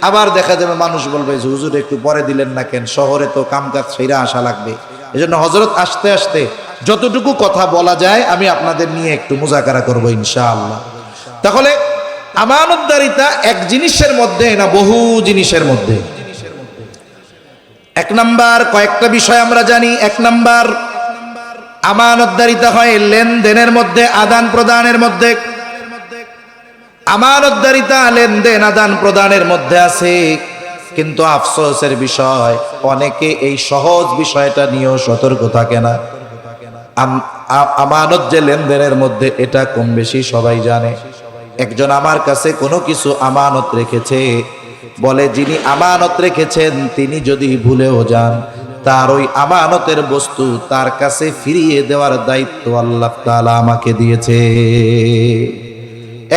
আবার দেখা যাবে মানুষ বলবে যে হুজুর একটু পরে দিলেন না কেন, শহরে তো কামকাজ সেরা আসা লাগবে। এজন্য হজরত আসতে আসতে যতটুকু কথা বলা যায় আমি আপনাদের নিয়ে একটু মুজাকারা করব ইনশাআল্লাহ। তাহলে আমানতদারিতা এক জিনিসের মধ্যে না বহু জিনিসের মধ্যে? এক নাম্বার, কয়েকটা বিষয় আমরা জানি। এক নাম্বার, আমানতদারিতা হয় লেনদেনের মধ্যে, আদান প্রদানের মধ্যে। আমানতদারিতা লেনদেন আদান প্রদানের মধ্যে আছে, কিন্তু আফসোসের বিষয় অনেকে এই সহজ বিষয়টা নিয়েও সতর্ক থাকে না। আমানত যে লেনদেনের মধ্যে, এটা কম বেশি সবাই জানে। একজন আমার কাছে কোনো কিছু আমানত রেখেছে, বলে যিনি আমানত রেখেছেন তিনি যদি ভুলেও যান, তার ওই আমানতের বস্তু তার কাছে ফিরিয়ে দেওয়ার দায়িত্ব আল্লাহ তাআলা আমাকে দিয়েছে।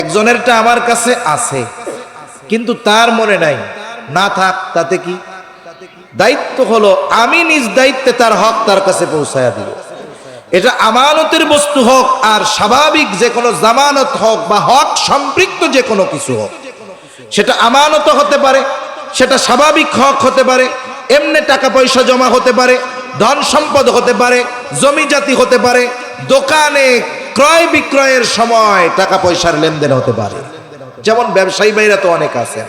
একজনেরটা আমার কাছে আছে, কিন্তু তার মনে নাই, না থাক তাতে কি, দায়িত্ব হলো আমি নিজ দায়িত্বে তার হক তার কাছে পৌঁছায়া দিব। এটা আমানতের বস্তু হোক আর স্বাভাবিক যে কোনো জামানত হোক বা হক সম্পৃক্ত যে কোনো কিছু হোক, সেটা আমানত হতে পারে, সেটা স্বাভাবিক হক হতে পারে, এমনি টাকা পয়সা জমা হতে পারে, ধন সম্পদ হতে পারে, জমি জাতি হতে পারে, দোকানে ক্রয় বিক্রয়ের সময় টাকা পয়সার লেনদেন হতে পারে। যেমন ব্যবসায়ী ভাইরা তো অনেক আছে।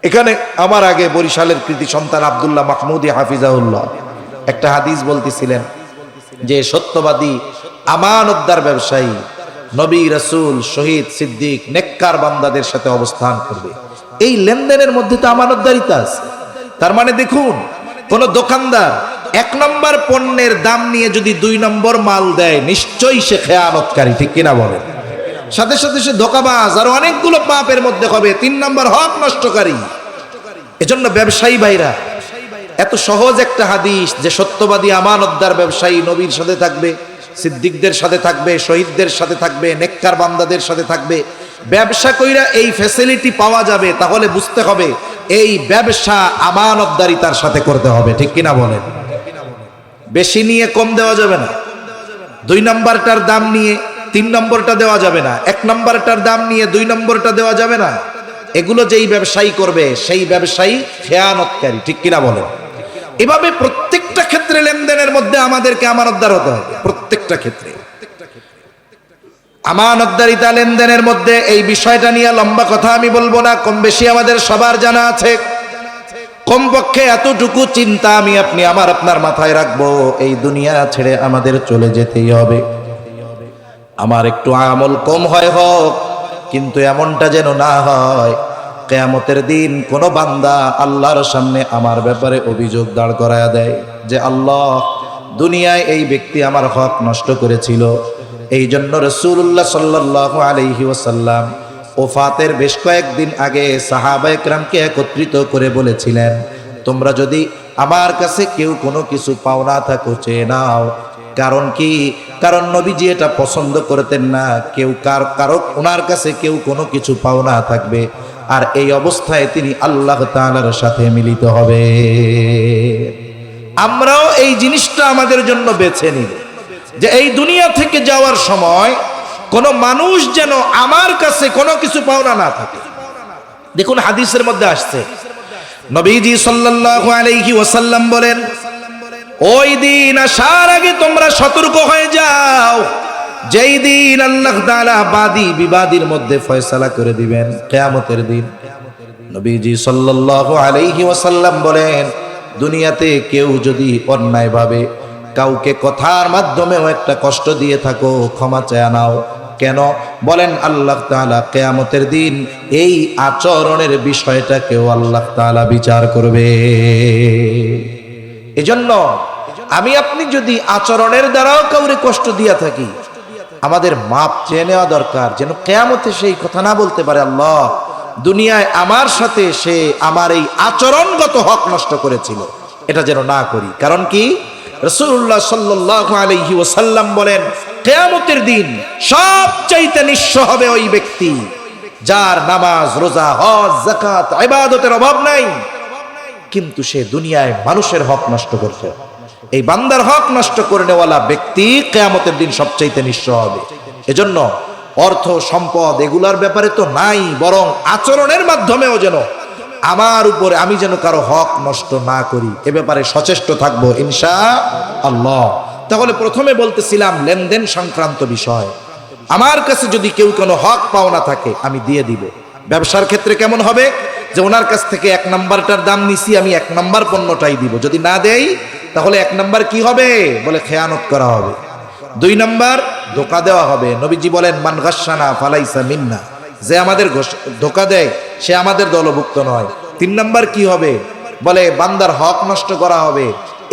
এখানে আমার আগে বরিশালের কৃতি সন্তান আব্দুল্লাহ মাহমুদি হাফিজাউল্লাহ একটা হাদিস বলতেছিলেন যে সত্যবাদী আমানতদার ব্যবসায়ী নবী, রাসূল, শহীদ, সিদ্দিক, নেককার বান্দাদের সাথে অবস্থান করবে। এই লেনদেনের মধ্যে তো আমানতদারিতা আছে। তার মানে দেখুন, কোন দোকানদার এক নম্বর পণ্যের দাম নিয়ে যদি 2 নম্বর মাল দেয়, নিশ্চয়ই সে খেয়ানতকারী, ঠিক কিনা বলেন? সাথে সাথে সে ধোঁকাবাজ, আর অনেকগুলো পাপের মধ্যে হবে, 3 নম্বর হক নষ্টকারী। এজন্য ব্যবসায়ী ভাইরা, এত সহজ একটা হাদিস যে সত্যবাদী আমানতদার ব্যবসায়ী নবীর সাথে থাকবে, সিদ্দিকদের সাথে থাকবে, শহীদদের সাথে থাকবে, নেককার বান্দাদের সাথে থাকবে। ব্যবসা কইরা এই ফ্যাসিলিটি পাওয়া যাবে, তাহলে বুঝতে হবে এই ব্যবসা আমানতদারিতার সাথে করতে হবে, ঠিক কিনা বলেন? বেশি নিয়ে কম দেওয়া যাবে না, 2 নম্বরটার দাম নিয়ে 3 নম্বরটা দেওয়া যাবে না, 1 নম্বরটার দাম নিয়ে 2 নম্বরটা দেওয়া যাবে না। এগুলো যেই ব্যবসায়ী করবে সেই ব্যবসায়ী খেয়ানতকারী, ঠিক কিনা বলেন? এভাবে প্রত্যেকটা ক্ষেত্রে লেনদেনের মধ্যে আমাদেরকে আমানতদার হতে হবে, প্রত্যেকটা ক্ষেত্রে। আমানতদারিতা লেনদেনের মধ্যে এই বিষয়টা নিয়ে লম্বা কথা আমি বলবো না, কম বেশি আমাদের সবার জানা আছে। কমপক্ষে এতটুকু চিন্তা আমি আপনি আপনার মাথায় রাখবো, এই দুনিয়া ছেড়ে আমাদের চলে যেতেই হবে। আমার একটু আমল কম হয় হোক, কিন্তু এমনটা যেন না হয় কিয়ামতের দিন কোন বান্দা আল্লাহর সামনে আমার ব্যাপারে অভিযোগ দাঁড় করায়া দেয় যে আল্লাহ, দুনিয়ায় এই ব্যক্তি আমার হক নষ্ট করেছিল। এই জন্য রাসূলুল্লাহ সাল্লাল্লাহু আলাইহি ওয়াসাল্লাম ওফাতের বেশ কয়েকদিন আগে সাহাবায়ে কেরামকে একত্রিত করে বলেছিলেন, তোমরা যদি আমার কাছে কেউ কোনো কিছু পাওনা থাকো চেয়ে নাও। কারণ কি? কারণ নবীজি এটা পছন্দ করতেন না কেউ কারো ওনার কাছে কেউ কোনো কিছু পাওনা থাকবে আর এই অবস্থায় তিনি আল্লাহ তাআলার সাথে মিলিত হবে। আমরাও এই জিনিসটা আমাদের জন্য বেছে নিব যে এই দুনিয়া থেকে যাওয়ার সময় কোন মানুষ যেন আমার কাছে কোনো কিছু পাওনা না থাকে। দেখুন হাদিসের মধ্যে আসছে, নবীজি সাল্লাল্লাহু আলাইহি ওয়াসাল্লাম বলেন, ওই দিন আসার আগে তোমরা সতর্ক হয়ে যাও, যেই দিন আল্লাহ তাআলা বাদী বিবাদীর মধ্যে ফয়সালা করে দিবেন, কিয়ামতের দিন। নবীজি সাল্লাল্লাহু আলাইহি ওয়াসাল্লাম বলেন, দুনিয়াতে কেউ যদি অন্যায়ভাবে কাউকে কথার মাধ্যমেও একটা কষ্ট দিয়ে থাকো, ক্ষমা চেয়ে নাও। কেন? বলেন আল্লাহ তাআলা কিয়ামতের দিন এই আচরণের বিষয়টাকেও আল্লাহ তাআলা বিচার করবে। এজন্য আমি আপনি যদি আচরণের দ্বারাও কাউরে কষ্ট দিয়া থাকি, আমাদের মাপ চেয়ে নেওয়া দরকার, যেন কিয়ামতে সেই কথা না বলতে পারে আল্লাহ, দুনিয়ায় আমার সাথে সে আমার এই আচরণগত হক নষ্ট করেছিল, এটা যেন না করি। কারণ কি? রাসূলুল্লাহ সাল্লাল্লাহু আলাইহি ওয়াসাল্লাম বলেন, কিয়ামতের দিন সবচাইতে নিঃস্ব হবে ওই ব্যক্তি যার নামাজ, রোজা, হজ, যাকাত, ইবাদতের অভাব নাই, কিন্তু সে দুনিয়ায় মানুষের হক নষ্ট করত। এই বান্দার হক নষ্ট করে নেওয়ালা ব্যক্তি কিয়ামতের দিন সবচাইতে নিঃস্ব হবে। এজন্য অর্থ সম্পদ এগুলার ব্যাপারে তো নাই, বরং আচরণের মাধ্যমেও যেন আমার উপরে আমি যেন কারো হক নষ্ট না করি, এ ব্যাপারে সচেষ্ট থাকবো ইনশাআল্লাহ। তাহলে প্রথমে বলতেছিলাম লেনদেন সংক্রান্ত বিষয়। আমার কাছে যদি কেউ কোনো হক পাওনা থাকে আমি দিয়ে দিব। ব্যবসার ক্ষেত্রে কেমন হবে, যে ওনার কাছ থেকে 1 নাম্বারটার দাম নিছি, আমি 1 নাম্বার পণ্যটাই দিব। যদি না দেই তাহলে 1 নাম্বার কি হবে, বলে খেয়ানত করা হবে। 2 নাম্বার ধোঁকা দেওয়া হবে। নবীজি বলেন মান গাশশানা ফালাইসা মিন্না, যে আমাদের ধোঁকা দেয় সে আমাদের দলভুক্ত নয়। 3 নাম্বার কি হবে, বলে বান্দার হক নষ্ট করা হবে।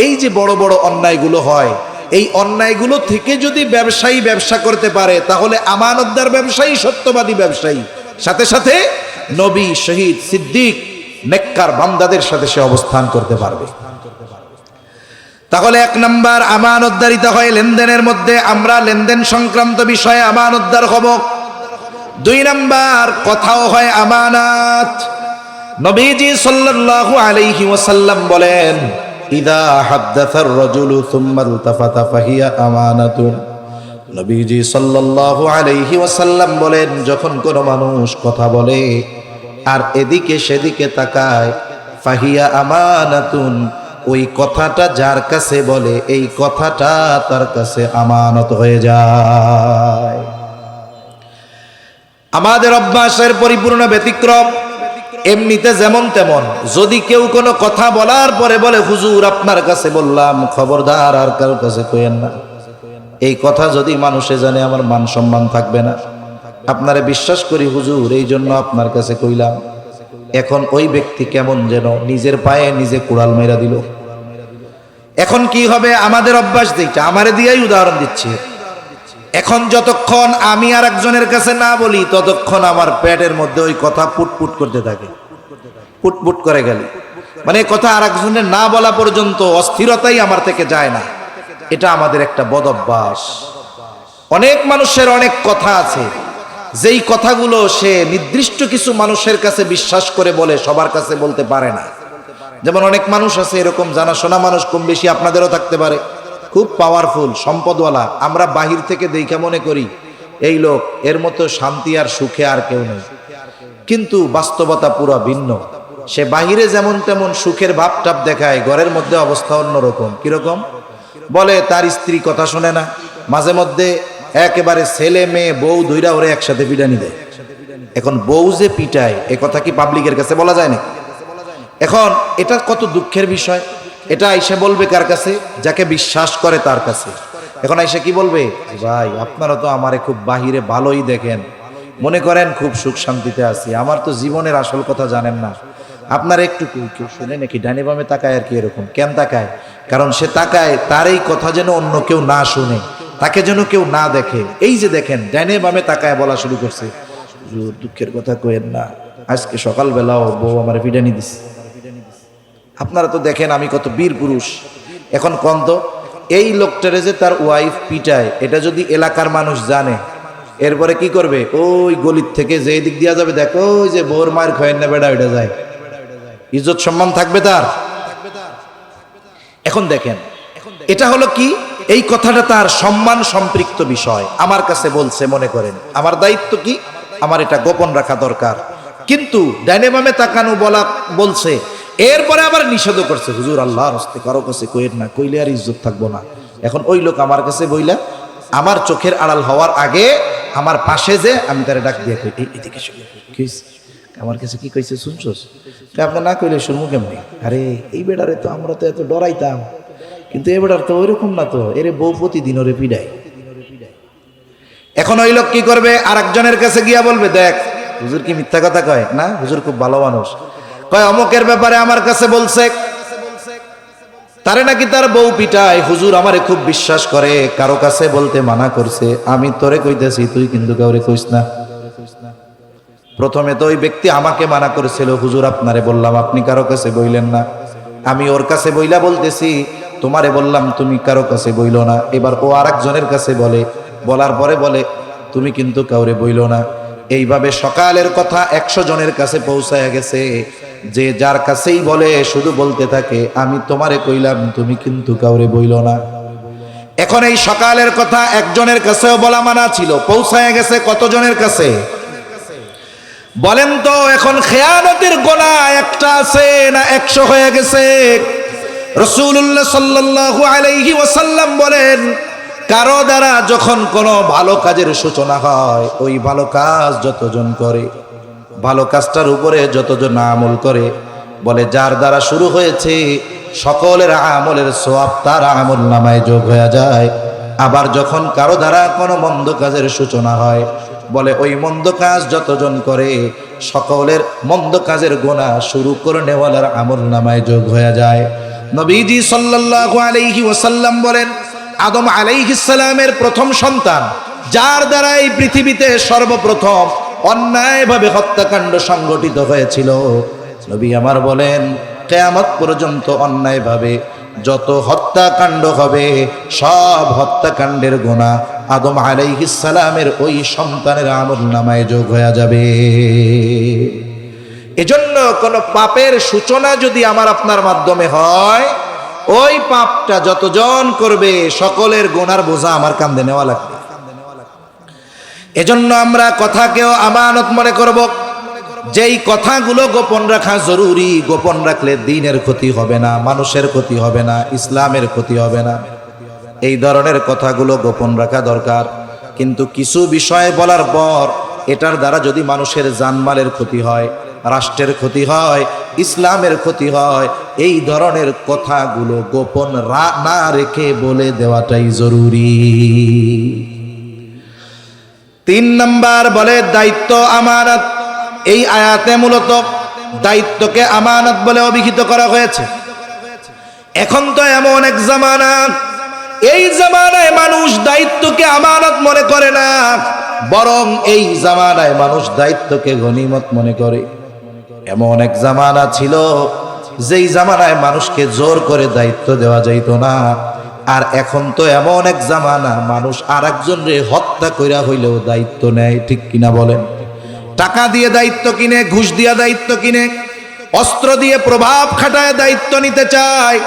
এই যে বড় বড় অন্যায়গুলো হয়, এই অন্যায়গুলো থেকে যদি ব্যবসায়ী ব্যবসা করতে পারে তাহলে আমানতদার ব্যবসায়ী, সত্যবাদী ব্যবসায়ী, সাথে সাথে নবী, শহীদ, সিদ্দিক, নেককার বান্দাদের সাথে সে অবস্থান করতে পারবে। তাহলে 1 নাম্বার আমানতদারিতা হয় লেনদেনের মধ্যে, আমরা লেনদেন সংক্রান্ত বিষয়ে আমানতদার হব। 2 নাম্বার কথাও হয় আমানত। নবীজি সাল্লাল্লাহু আলাইহি ওয়াসাল্লাম বলেন ইদা হাদ্দাসার রাজুলু সুম্মা ইলতাফাতা ফাহিয়া আমানাতুন। নবীজি সাল্লাল্লাহু আলাইহি ওয়াসাল্লাম বলেন যখন কোনো মানুষ কথা বলে আর এদিকে সেদিকে তাকায়, ফাহিয়া আমানাতুন, ওই কথাটা যার কাছে বলে এই কথাটা তার কাছে আমানত হয়ে যায়। আমাদের অভ্যাসের পরিপূর্ণ ব্যতিক্রম। এমনিতে যেমন তেমন, যদি কেউ কোনো কথা বলার পরে বলে হুজুর আপনার কাছে বললাম, খবরদার আর কারোর কাছে কইেন না, এই কথা যদি মানুষে জানে আমার মান সম্মান থাকবে না। আপনারে বিশ্বাস করি হুজুর, এই জন্য আপনার কাছে কইলাম। এখন ওই ব্যক্তি কেমন যেন নিজের পায়ে নিজে কুড়াল মেরা দিল। এখন কি হবে, আমাদের অভ্যাস যেটা, আমারে দিয়েই উদাহরণ দিচ্ছি। এখন যতক্ষণ আমি আর একজনের কাছে না বলি ততক্ষণ আমার পেটের মধ্যে ওই কথা পুটপুট করতে থাকে, পুটপুট করে গেলে, মানে কথা আর একজনের না বলা পর্যন্ত অস্থিরতাই আমার থেকে যায় না। এটা আমাদের একটা বদ অভ্যাস। অনেক মানুষের অনেক কথা আছে, যেই কথাগুলো সে নির্দিষ্ট কিছু মানুষের কাছে বিশ্বাস করে বলে, সবার কাছে বলতে পারে না। যেমন অনেক মানুষ আছে এরকম, জানাশোনা মানুষ, কম বেশি আপনাদেরও থাকতে পারে, খুব পাওয়ারফুল, সম্পদওয়ালা। আমরা বাহির থেকে দেখে মনে করি এই লোক, এর মতো শান্তি আর সুখে আর কেউ নেই, কিন্তু বাস্তবতা পুরো ভিন্ন। সে বাহিরে যেমন তেমন সুখের ভাব টাপ দেখায়, ঘরের মধ্যে অবস্থা অন্যরকম। কিরকম, বলে তার স্ত্রী কথা শোনে না, মাঝে মধ্যে একেবারে ছেলে মেয়ে বউ দুইরা ওরে একসাথে পিটানি দেয়। এখন বউ যে পিটায়, এ কথা কি পাবলিকের কাছে বলা যায় না? এখন এটা কত দুঃখের বিষয়। এটা আইসা বলবে কার কাছে, যাকে বিশ্বাস করে তার কাছে। এখন আইসা কি বলবে, ভাই আপনারা তো আমারে খুব বাহিরে ভালোই দেখেন, মনে করেন খুব সুখ শান্তিতে আছি, আমার তো জীবনের আসল কথা জানেন না। আপনার একটু কেউ শুনে নাকি, ডানে বামে তাকায় আর কি। এরকম কেন তাকায়? কারণ সে তাকায় তার এই কথা যেন অন্য কেউ না শুনে, তাকে যেন কেউ না দেখে। এই যে দেখেন ডানে বামে তাকায় বলা শুরু করছে, দুঃখের কথা কইেন না, আজকে সকালবেলাও বউ আমার পিটানি দিছে। আপনারা তো দেখেন আমি কত বীর পুরুষ। এখন কন্ত এই লোকটারে যে তার ওয়াইফ পিটায়, এটা যদি এলাকার মানুষ জানে, এরপরে কি করবে, ওই গলির থেকে যে দিক দিয়া যাবে, দেখো ওই যে বোর মায়ের খয়েন না বেড়া, ওইটা যায়, ইজ্জত সম্মান থাকবে তার। এখন দেখেন এটা হলো কি, এই কথাটা তার সম্মান সম্পৃক্ত বিষয়, আমার কাছে বলছে, মনে করেন আমার দায়িত্ব কি, আমার এটা গোপন রাখা দরকার। কিন্তু ডাইনে বামে তাকানো বলা বলছে, এরপরে আবার নিষেধ করছে, হুজুর আল্লাহর হস্তে কারো কাছে কইেন না, কইলে আর ইজ্জত থাকবো না। এখন ওই লোক আমার কাছে বইলা আমার চোখের আড়াল হওয়ার আগে আমার পাশে যে আমি তারে ডাক দিয়ে কই, এদিকে আমার কাছে কি কইছে শুনছস? আপনি না কইলে শুনবো কেমনি? আরে এই বেড়ারে তো আমরা তো এত ডরাইতাম, কিন্তু এ বেড়ার তো ওইরকম না, তো এরে বউ প্রতিদিন ওরে পিডায়। এখন ওই লোক কি করবে, আর একজনের কাছে গিয়া বলবে, দেখ হুজুর কি মিথ্যা কথা কয় না, হুজুর খুব ভালো মানুষ, কয় অমুকের ব্যাপারে আমার কাছে বলছে, তারে নাকি তার বউ পিটায়, হুজুর আমারে খুব বিশ্বাস করে, কারো কাছে বলতে মানা করছে, আমি তোরে কইতেছি তুই কিন্তু কাউরে কইস না। প্রথমে তো ওই ব্যক্তি আমাকে মানা করেছিল, হুজুর আপনারে বললাম আপনি কারো কাছে বইলেন না, আমি ওর কাছে বইলা বলতেছি, তোমারে বললাম তুমি কারো কাছে বইলো না। এবার ও আরেকজনের কাছে বলে, বলার পরে বলে তুমি কিন্তু কাউরে বইলো না। এইভাবে সকালের কথা 100 জনের কাছে পৌঁছায় গেছে, যে যার কাছেই বলে শুধু বলতে থাকে, আমি তোমারে কইলাম তুমি কিন্তু কাউরে বইলো না। এখন এই সকালের কথা একজনের কাছেও বলা মানা ছিল, পৌঁছায় গেছে কতজনের কাছে বলেন তো? এখন খেয়ানতের গোনা একটা আছে না 100 হয়ে গেছে? রাসূলুল্লাহ সাল্লাল্লাহু আলাইহি ওয়াসাল্লাম বলেন, কারো দ্বারা যখন কোনো ভালো কাজের সূচনা হয়, ওই ভালো কাজ যতজন করে, ভালো কাজটার উপরে যতজন আমল করে, বলে যার দ্বারা শুরু হয়েছে সকলের আমলের সওয়াব তার আমল নামায় যোগ হয়ে যায়। আবার যখন কারো দ্বারা কোনো মন্দ কাজের সূচনা হয়, বলে ওই মন্দ কাজ যতজন করে সকলের মন্দ কাজের গুনাহ শুরু করে নেওয়ালার আমল নামায় যোগ হয়ে যায়। নবীজি সাল্লাল্লাহু আলাইহি ওয়াসাল্লাম বলেন, আদম আলাইহিস সালামের প্রথম সন্তান, যার দ্বারা এই পৃথিবীতে সর্বপ্রথম অন্যায়ভাবে হত্যাকাণ্ড সংগঠিত হয়েছিল, নবী আমার বলেন কিয়ামত পর্যন্ত অন্যায়ভাবে যত হত্যাকাণ্ড হবে সব হত্যাকাণ্ডের গুনাহ আদম আলাইহিস সালামের ওই সন্তানের আমলনামায় যোগ হয়ে যাবে। এজন্য কোন পাপের সূচনা যদি আমার আপনার মাধ্যমে হয়, ওই পাপটা যতজন করবে সকলের গুনার বোঝা আমার কাঁধে নেওয়া লাগবে। এজন্য আমরা কথাকেও আমানত মনে করব। যেই কথাগুলো গোপন রাখা জরুরি, গোপন রাখলে দ্বীনের ক্ষতি হবে না, মানুষের ক্ষতি হবে না, ইসলামের ক্ষতি হবে না, এই ধরনের কথাগুলো গোপন রাখা দরকার। কিন্তু কিছু বিষয় বলার পর এটার দ্বারা যদি মানুষের জানমালের ক্ষতি হয়, রাষ্ট্রের ক্ষতি হয়, ইসলামের ক্ষতি হয়, এই ধরনের কথাগুলো গোপন না রেখে বলে দেওয়াটাই জরুরি। 3 নাম্বার বলে দায়িত্ব আমানত। এই আয়াতে মূলত দায়িত্বকে আমানত বলে অভিহিত করা হয়েছে। এখন তো এমন এক জামানা, এই জামানায় মানুষ দায়িত্বকে আমানত মনে করে না, বরং এই জামানায় মানুষ দায়িত্বকে গনিমত মনে করে। এমন এক জামানা ছিল যেই জামানায় মানুষকে জোর করে দায়িত্ব দেওয়া যাইত না। আর এখন তো এমন এক জামানা, মানুষ আর একজনরে হত্যা কইরা হইলেও দায়িত্ব নেয়। ঠিক কিনা বলেন? টাকা দিয়ে দায়িত্ব কিনে, ঘুষ দিয়া দায়িত্ব কিনে, অস্ত্র দিয়ে প্রভাব খাটায় দায়িত্ব নিতে চায়।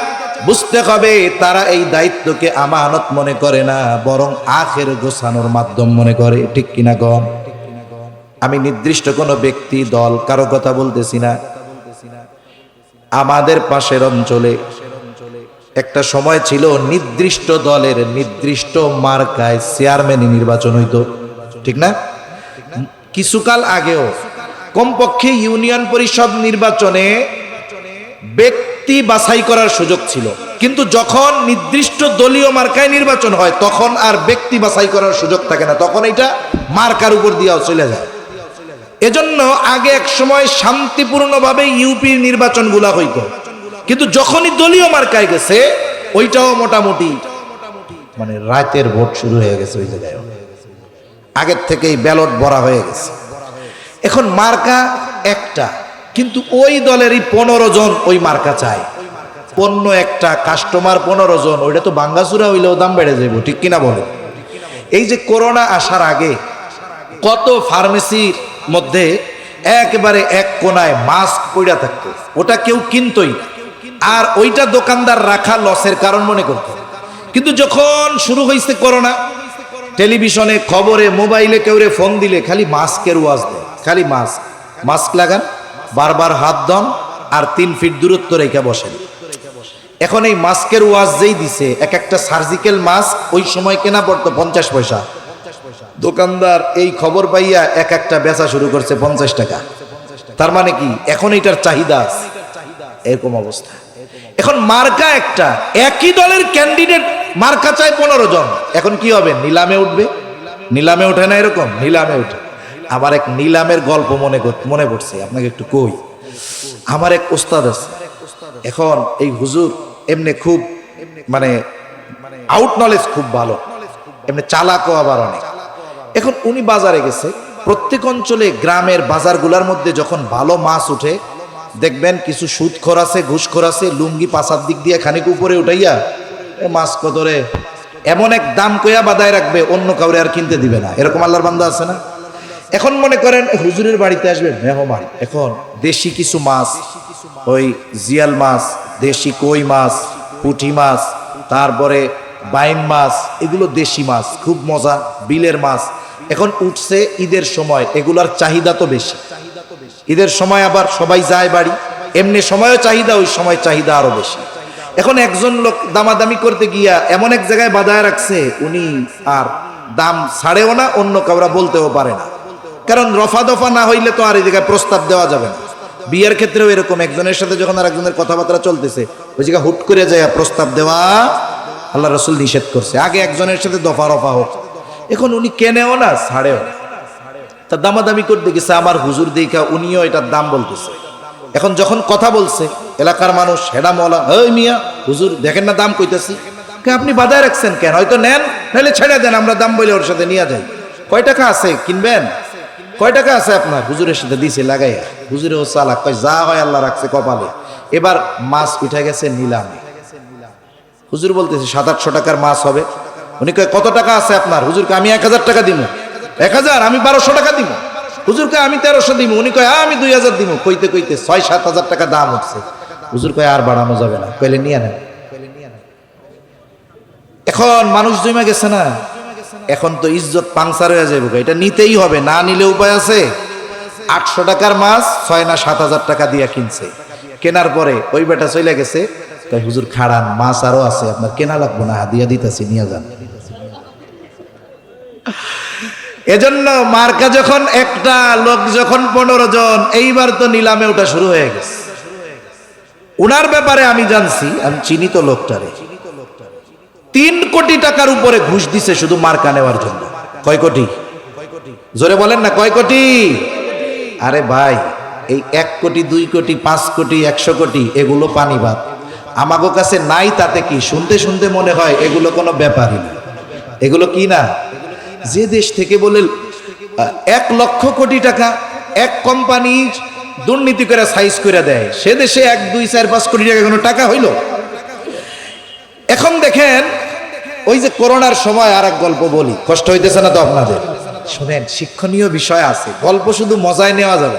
বুঝতে হবে তারা এই দায়িত্বকে আমানত মনে করে না, বরং আখের গোছানোর মাধ্যম মনে করে। ঠিক কিনা গণ? আমি নির্দিষ্ট কোনো ব্যক্তি দল কারো কথা বলতেছি না। আমাদের পাশের অঞ্চলে একটা সময় ছিল নির্দিষ্ট দলের নির্দিষ্ট মার্কায় চেয়ারম্যান নির্বাচন হইতো, ঠিক না? কিছুকাল আগেও কমপক্ষে ইউনিয়ন পরিষদ নির্বাচনে ব্যক্তি বাছাই করার সুযোগ ছিল, কিন্তু যখন নির্দিষ্ট দলীয় মার্কায় নির্বাচন হয় তখন আর ব্যক্তি বাছাই করার সুযোগ থাকে না, তখন এটা মার্কার উপর দিয়েও চলে যায়। এজন্য আগে এক সময় শান্তিপূর্ণভাবে ইউপির নির্বাচনগুলা হইতো, কিন্তু যখনই দলীয় মার্কায় গেছে ওইটাও মোটামুটি মানে রাতের ভোট শুরু হয়ে গেছে। ওই জায়গায় আগের থেকেই ব্যালট ভরা হয়ে গেছে। এখন মার্কা একটা, কিন্তু ওই দলেরই 15 জন ওই মার্কা চায়। পণ্য একটা, কাস্টমার 15 জন, ওইটা তো বাঙ্গাচুরা হইলেও দাম বেড়ে যাবে। ঠিক কিনা বলে? এই যে করোনা আসার আগে কত ফার্মেসির মধ্যে একেবারে এক কোনায় মাস্ক পইড়া থাকতো, ওটা কেউ কিনতই না, আর ওইটা দোকানদার রাখা লসের কারণ মনে করত। কিন্তু যখন শুরু হয়েছে করোনা, টেলিভিশনে, খবরে, মোবাইলে কেউরে ফোন দিলে খালি মাস্কের ওয়াজ দেয়, খালি মাস্ক লাগান, বারবার হাত ধন, আর 3 ফিট দূরত্ব রেখে বসেন। এখন এই মাস্কের ওয়াজ যেই দিছে, এক একটা সার্জিক্যাল মাস্ক ওই সময় কেনা পড়তো 50 পয়সা। দোকানদার এই খবর পাইয়া এক একটা বেচা শুরু করছে 50 টাকা। তার মানে কি এখন এটার চাহিদা আছে, এরকম অবস্থা। এখন মার্কা একটা, একই দলের ক্যান্ডিডেট মার্কা চায় 15 জন। এখন কি হবে? নিলামে উঠবে। নিলামে ওঠে না এরকম? নিলামে উঠে। আবার এক নিলামের গল্প মনে পড়ছে, আপনাকে একটু কই। আমার এক ওস্তাদ আছে, এখন এই হুজুর এমনি খুব মানে আউট নলেজ খুব ভালো, এমনি চালাকও আবার অনেক। এখন উনি বাজারে গেছে, প্রত্যেক অঞ্চলে গ্রামের বাজারগুলোর মধ্যে যখন ভালো মাছ উঠে দেখবেন কিছু সুদখোর আছে, ঘুষখোর আছে, লুঙ্গি পাছার দিক দিয়ে খানিক উপরে উঠাইয়া মাছ কদরে এমন এক দাম কইয়া বাদায় রাখবে, অন্য কাউরে আর কিনতে দিবে না। এরকম আল্লাহর বান্দা আছে না? এখন মনে করেন হুজুরের বাড়িতে আসবে মেহমান, এখন দেশি কিছু মাছ, ওই জিয়াল মাছ, দেশি কই মাছ, পুঁটি মাছ, তারপরে বাইন মাছ, এগুলো দেশি মাছ, খুব মজা, বিলের মাছ এখন উঠছে ঈদের সময়, এগুলার চাহিদা তো বেশি। ঈদের সময় আবার সবাই যায় বাড়ি, এমনি সময়ও চাহিদা, ওই সময় চাহিদা আরো বেশি। এখন একজন লোক দামাদামি করতে গিয়া এমন এক জায়গায় বাধায় রাখছে, উনি আর দাম ছাড়েও না, অন্য কাউরা বলতেও পারে না, কারণ রফা দফা না হইলে তো আর এই জায়গায় প্রস্তাব দেওয়া যাবে না। বিয়ের ক্ষেত্রেও এরকম, একজনের সাথে যখন আর একজনের কথাবার্তা চলতেছে, ওই জায়গায় হুট করে যায় প্রস্তাব দেওয়া আল্লাহ রসুল নিষেধ করছে। আগে একজনের সাথে দফা রফা হোক। এখন উনি কেনেও না ছাড়েও না, তা দামাদামি করতে গেছে, আমার হুজুর দেখা উনিও এটার দাম বলতেছে। এখন যখন কথা বলছে এলাকার মানুষ, হেডা মলা, ওই মিয়া হুজুর দেখেন না দাম কইতেছি, আপনি বাধায় রাখছেন কেন? হয়তো নেন, নাহলে ছেড়ে দেন, আমরা দাম বলে ওর সাথে নিয়ে যাই। কয় টাকা আছে কিনবেন? কয় টাকা আছে আপনার? হুজুরের সাথে দিছে লাগাইয়া। হুজুরে ও চালাক, কয় যা হয় আল্লাহ রাখছে কপালে। এবার মাছ উঠে গেছে নিলামে। হুজুর বলতেছে 700-800 টাকার মাছ হবে। উনি কয় কত টাকা আছে আপনার? হুজুরকে আমি 1000 টাকা দিব। 1000? আমি 1200 টাকা দিব। হুজুরকে আমি 1300 দিব। উনি কয় আমি 2000 দিব। কইতে কইতে 6-7 হাজার টাকা দাম হচ্ছে। হুজুর কয় আর বাড়ানো যাবে না, কইলে নিয়ে নেন। এখন মানুষ জমা গেছে না, এখন তো ইজ্জত পাংচার হয়ে যাবে, এটা নিতেই হবে, না নিলে উপায় আছে? 800 টাকার মাছ 6 না 7 হাজার টাকা দিয়া কিনছে। কেনার পরে ওই বেটা চলে গেছে, তাই হুজুর খাড়ান, মাছ আরো আছে, আপনার কেনা লাগবো না, হাদিয়া দিতেছি, নিয়ে যান। এজন্য মার্কা যখন একটা, লোক যখন 15 জন, এইবার তো নিলামে ওটা শুরু হয়ে গেছে। উনার ব্যাপারে আমি জানছি, আমি চিনি তো লোকটারে, 3 কোটি টাকার উপরে ঘুষ দিছে শুধু মার্কা নেওয়ার জন্য। কয় কোটি? জোরে বলেন না, কয় কোটি? আরে ভাই, এই 1 কোটি 2 কোটি 5 কোটি 100 কোটি এগুলো পানি ভাত আমাগো কাছে নাই, তাতে কি? শুনতে শুনতে মনে হয় এগুলো কোনো ব্যাপারই না। এগুলো কি না? যে দেশ থেকে বলে 1 লক্ষ কোটি টাকা এক কোম্পানি দুর্নীতি করে সাইজ করে দেয়, সে দেশে 1 2 4 5 কোটি টাকা কোনো টাকা হইল? এখন দেখেন, ওই যে করোনার সময় আর এক গল্প বলি, কষ্ট হইতেছে না তো আপনাদের? শুনেন, শিক্ষণীয় বিষয় আছে, গল্প শুধু মজায় নেওয়া যাবে,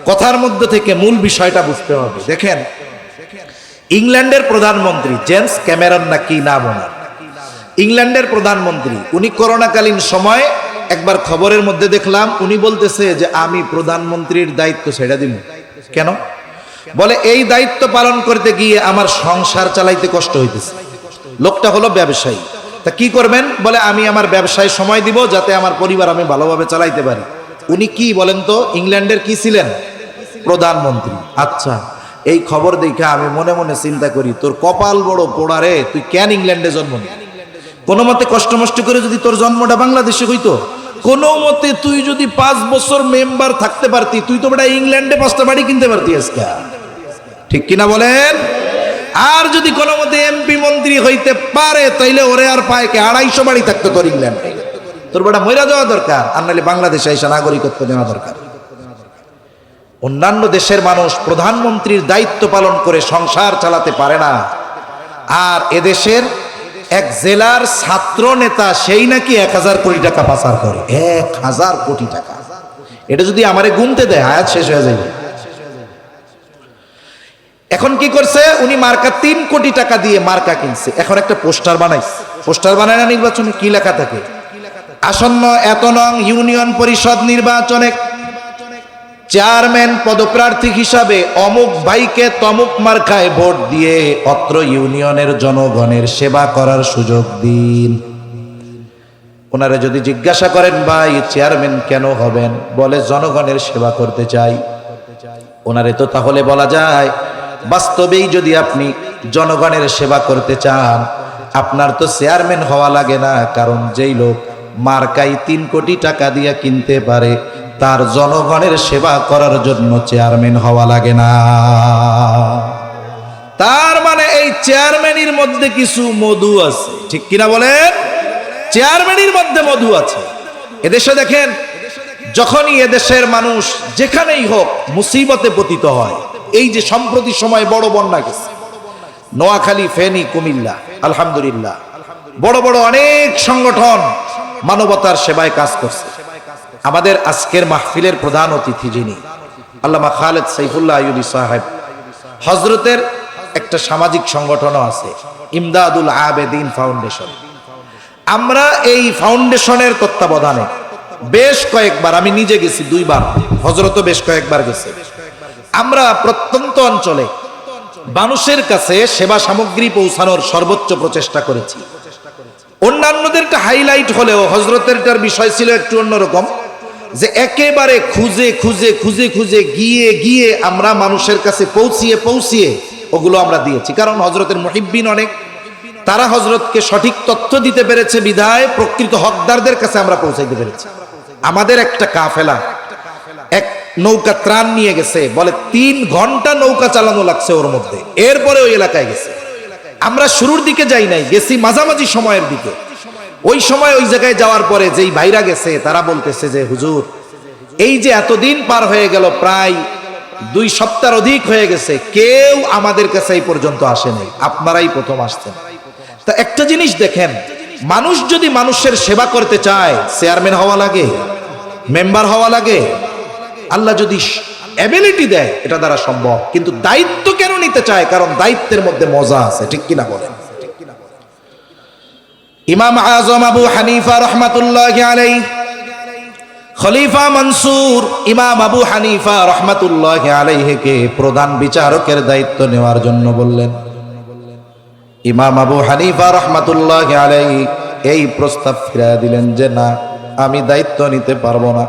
কথার মধ্যে থেকে মূল বিষয়টা বুঝতে হবে। দেখেন, ইংল্যান্ডের প্রধানমন্ত্রী জেমস ক্যামেরন না কি নাম ওনার, ইংল্যান্ডের প্রধানমন্ত্রী, উনি করোনাকালীন সময় একবার খবরের মধ্যে দেখলাম উনি বলতেছে যে আমি প্রধানমন্ত্রীর দায়িত্ব ছেড়ে দিব। কেন? বলে এই দায়িত্ব পালন করতে গিয়ে আমার সংসার চালাইতে কষ্ট হইতেছে। লোকটা হলো ব্যবসায়ী, তা কি করবেন? বলে আমি আমার ব্যবসায় সময় দিব যাতে আমার পরিবার আমি ভালোভাবে চালাইতে পারি। উনি কি বলেন তো, ইংল্যান্ডের কি ছিলেন? প্রধানমন্ত্রী। আচ্ছা, এই খবর দেখে আমি মনে মনে চিন্তা করি, তোর কপাল বড় পোড়া রে, তুই কেন ইংল্যান্ডে জন্ম নি? কোনো মতে কষ্ট মষ্ট করে যদি তোর জন্মটা বাংলাদেশে হইতো, কোনো মতে তুই যদি 5 বছর মেম্বার থাকতে পারতি, তুই তো বেটা ইংল্যান্ডে 5টা বাড়ি কিনতে পারতি আজকে। ঠিক কিনা বলেন? আর যদি কোনো মতে এমপি মন্ত্রী হইতে পারে, তাইলে ওরে আর পায় কে 250 বাড়ি থাকতো তোর ইংল্যান্ডে। তোর বেটা মইরা যাওয়া দরকার, আর নাহলে বাংলাদেশে এসে নাগরিকত্ব নেওয়া দরকার। অন্যান্য দেশের মানুষ প্রধানমন্ত্রীর দায়িত্ব পালন করে সংসার চালাতে পারে না, আর এদেশের এক জেলার ছাত্র নেতা সেই নাকি 1000 কোটি টাকা পাচার করে। 1000 কোটি টাকা! এটা যদি আমারে গুনতে দেয় হায়াত শেষ হয়ে যাবে। এখন কি করছে উনি? মার্কা 3 কোটি টাকা দিয়ে মার্কা কিনছে। এখন একটা পোস্টার বানাইছে। পোস্টার বানায় না নির্বাচনে, কি লেখা থাকে? আসন্ন এত নং ইউনিয়ন পরিষদ নির্বাচনে চেয়ারম্যান পদপ্রার্থী হিসাবে অমুক ভাইকে তমুক মার্কায় ভোট দিয়ে অত্র ইউনিয়নের জনগণের সেবা করার সুযোগ দিন। ওনারা যদি জিজ্ঞাসা করেন, ভাই চেয়ারম্যান কেন হবেন? বলে জনগণের সেবা করতে চাই। ওনারে তো তাহলে বলা যায়, বাস্তবেই যদি আপনি জনগণের সেবা করতে চান, আপনার তো চেয়ারম্যান হওয়া লাগে না, কারণ যেই লোক মার্কাই 3 কোটি টাকা দিয়ে কিনতে পারে, তার জনগণের সেবা করার জন্য চেয়ারম্যান হওয়া লাগে না। তার মানে এই চেয়ারম্যানের মধ্যে কিছু মধু আছে। ঠিক কিনা বলেন? চেয়ারম্যানের মধ্যে মধু আছে। এদেশে দেখেন, যখনই এদেশের মানুষ যেখানেই হোক মুসিবতে পতিত হয়, এই যে সম্প্রতি সময় বড় বন্যা গেছে, নোয়াখালী, ফেনী, কুমিল্লা, আলহামদুলিল্লাহ বড় বড় অনেক সংগঠন মানবতার সেবায় কাজ করছে। আমাদের আজকের মাহফিলের প্রধান অতিথি যিনি, আল্লামা খালেদ সাইফুল্লাহ আইয়ুবী সাহেব, হযরতের একটা সামাজিক সংগঠনও আছে, ইমদাদুল আবেদিন ফাউন্ডেশন। আমরা এই ফাউন্ডেশনের তত্ত্বাবধানে বেশ কয়েকবার, আমি নিজে গেছি 2 বার, হযরতও বেশ কয়েকবার গেছে, আমরা প্রত্যন্ত অঞ্চলে মানুষের কাছে সেবা সামগ্রী পৌঁছানোর সর্বোচ্চ প্রচেষ্টা করেছি। অন্যান্যদেরটা হাইলাইট হলেও হযরতেরটার বিষয় ছিল একটু অন্যরকম, যে একেবারে খুঁজে খুঁজে খুঁজে খুঁজে গিয়ে গিয়ে আমরা মানুষের কাছে পৌঁছিয়ে ওগুলো আমরা দিয়েছি। কারণ হযরতের মুহিব্বিন অনেক, তারা হযরতকে সঠিক তথ্য দিতে পেরেছে বিধায় প্রকৃত হকদারদের কাছে আমরা পৌঁছাইতে পেরেছি। আমাদের একটা কাফেলা এক নৌকা ত্রাণ নিয়ে গেছে, বলে 3 ঘন্টা নৌকা চালানো লাগছে ওর মধ্যে, এরপরে ওই এলাকায় গেছে। আমরা শুরুর দিকে যাই নাই, গেছি মাঝামাঝি সময়ের দিকে। ওই সময় ওই জায়গায় যাওয়ার পরে যেই ভাইরা গেছে তারা বলতেছে যে হুজুর, এই যে এতদিন পার হয়ে গেল, প্রায় 2 সপ্তাহ অধিক হয়ে গেছে, কেউ আমাদের কাছে এই পর্যন্ত আসে নাই, আপনারাই প্রথম আসছেন। তা একটা জিনিস দেখেন, মানুষ যদি মানুষের সেবা করতে চায় চেয়ারম্যান হওয়া লাগে, মেম্বার হওয়া লাগে। আল্লাহ যদি এবিলিটি দেয় এটা দ্বারা সম্ভব, কিন্তু দায়িত্ব কেন নিতে চায়? কারণ দায়িত্বের মধ্যে মজা আছে, ঠিক কিনা বলেন? ইমাম আজম আবু হানিফা রহমাতুল্লাহি আলাইহি, খলিফা মনসুর ইমাম আবু হানিফা রহমাতুল্লাহি আলাইহিকে প্রধান বিচারকের দায়িত্ব নেওয়ার জন্য বললেন। ইমাম আবু হানিফা রহমাতুল্লাহি আলাইহি এই প্রস্তাব ফিরিয়ে দিলেন যে না, আমি দায়িত্ব নিতে পারবো না।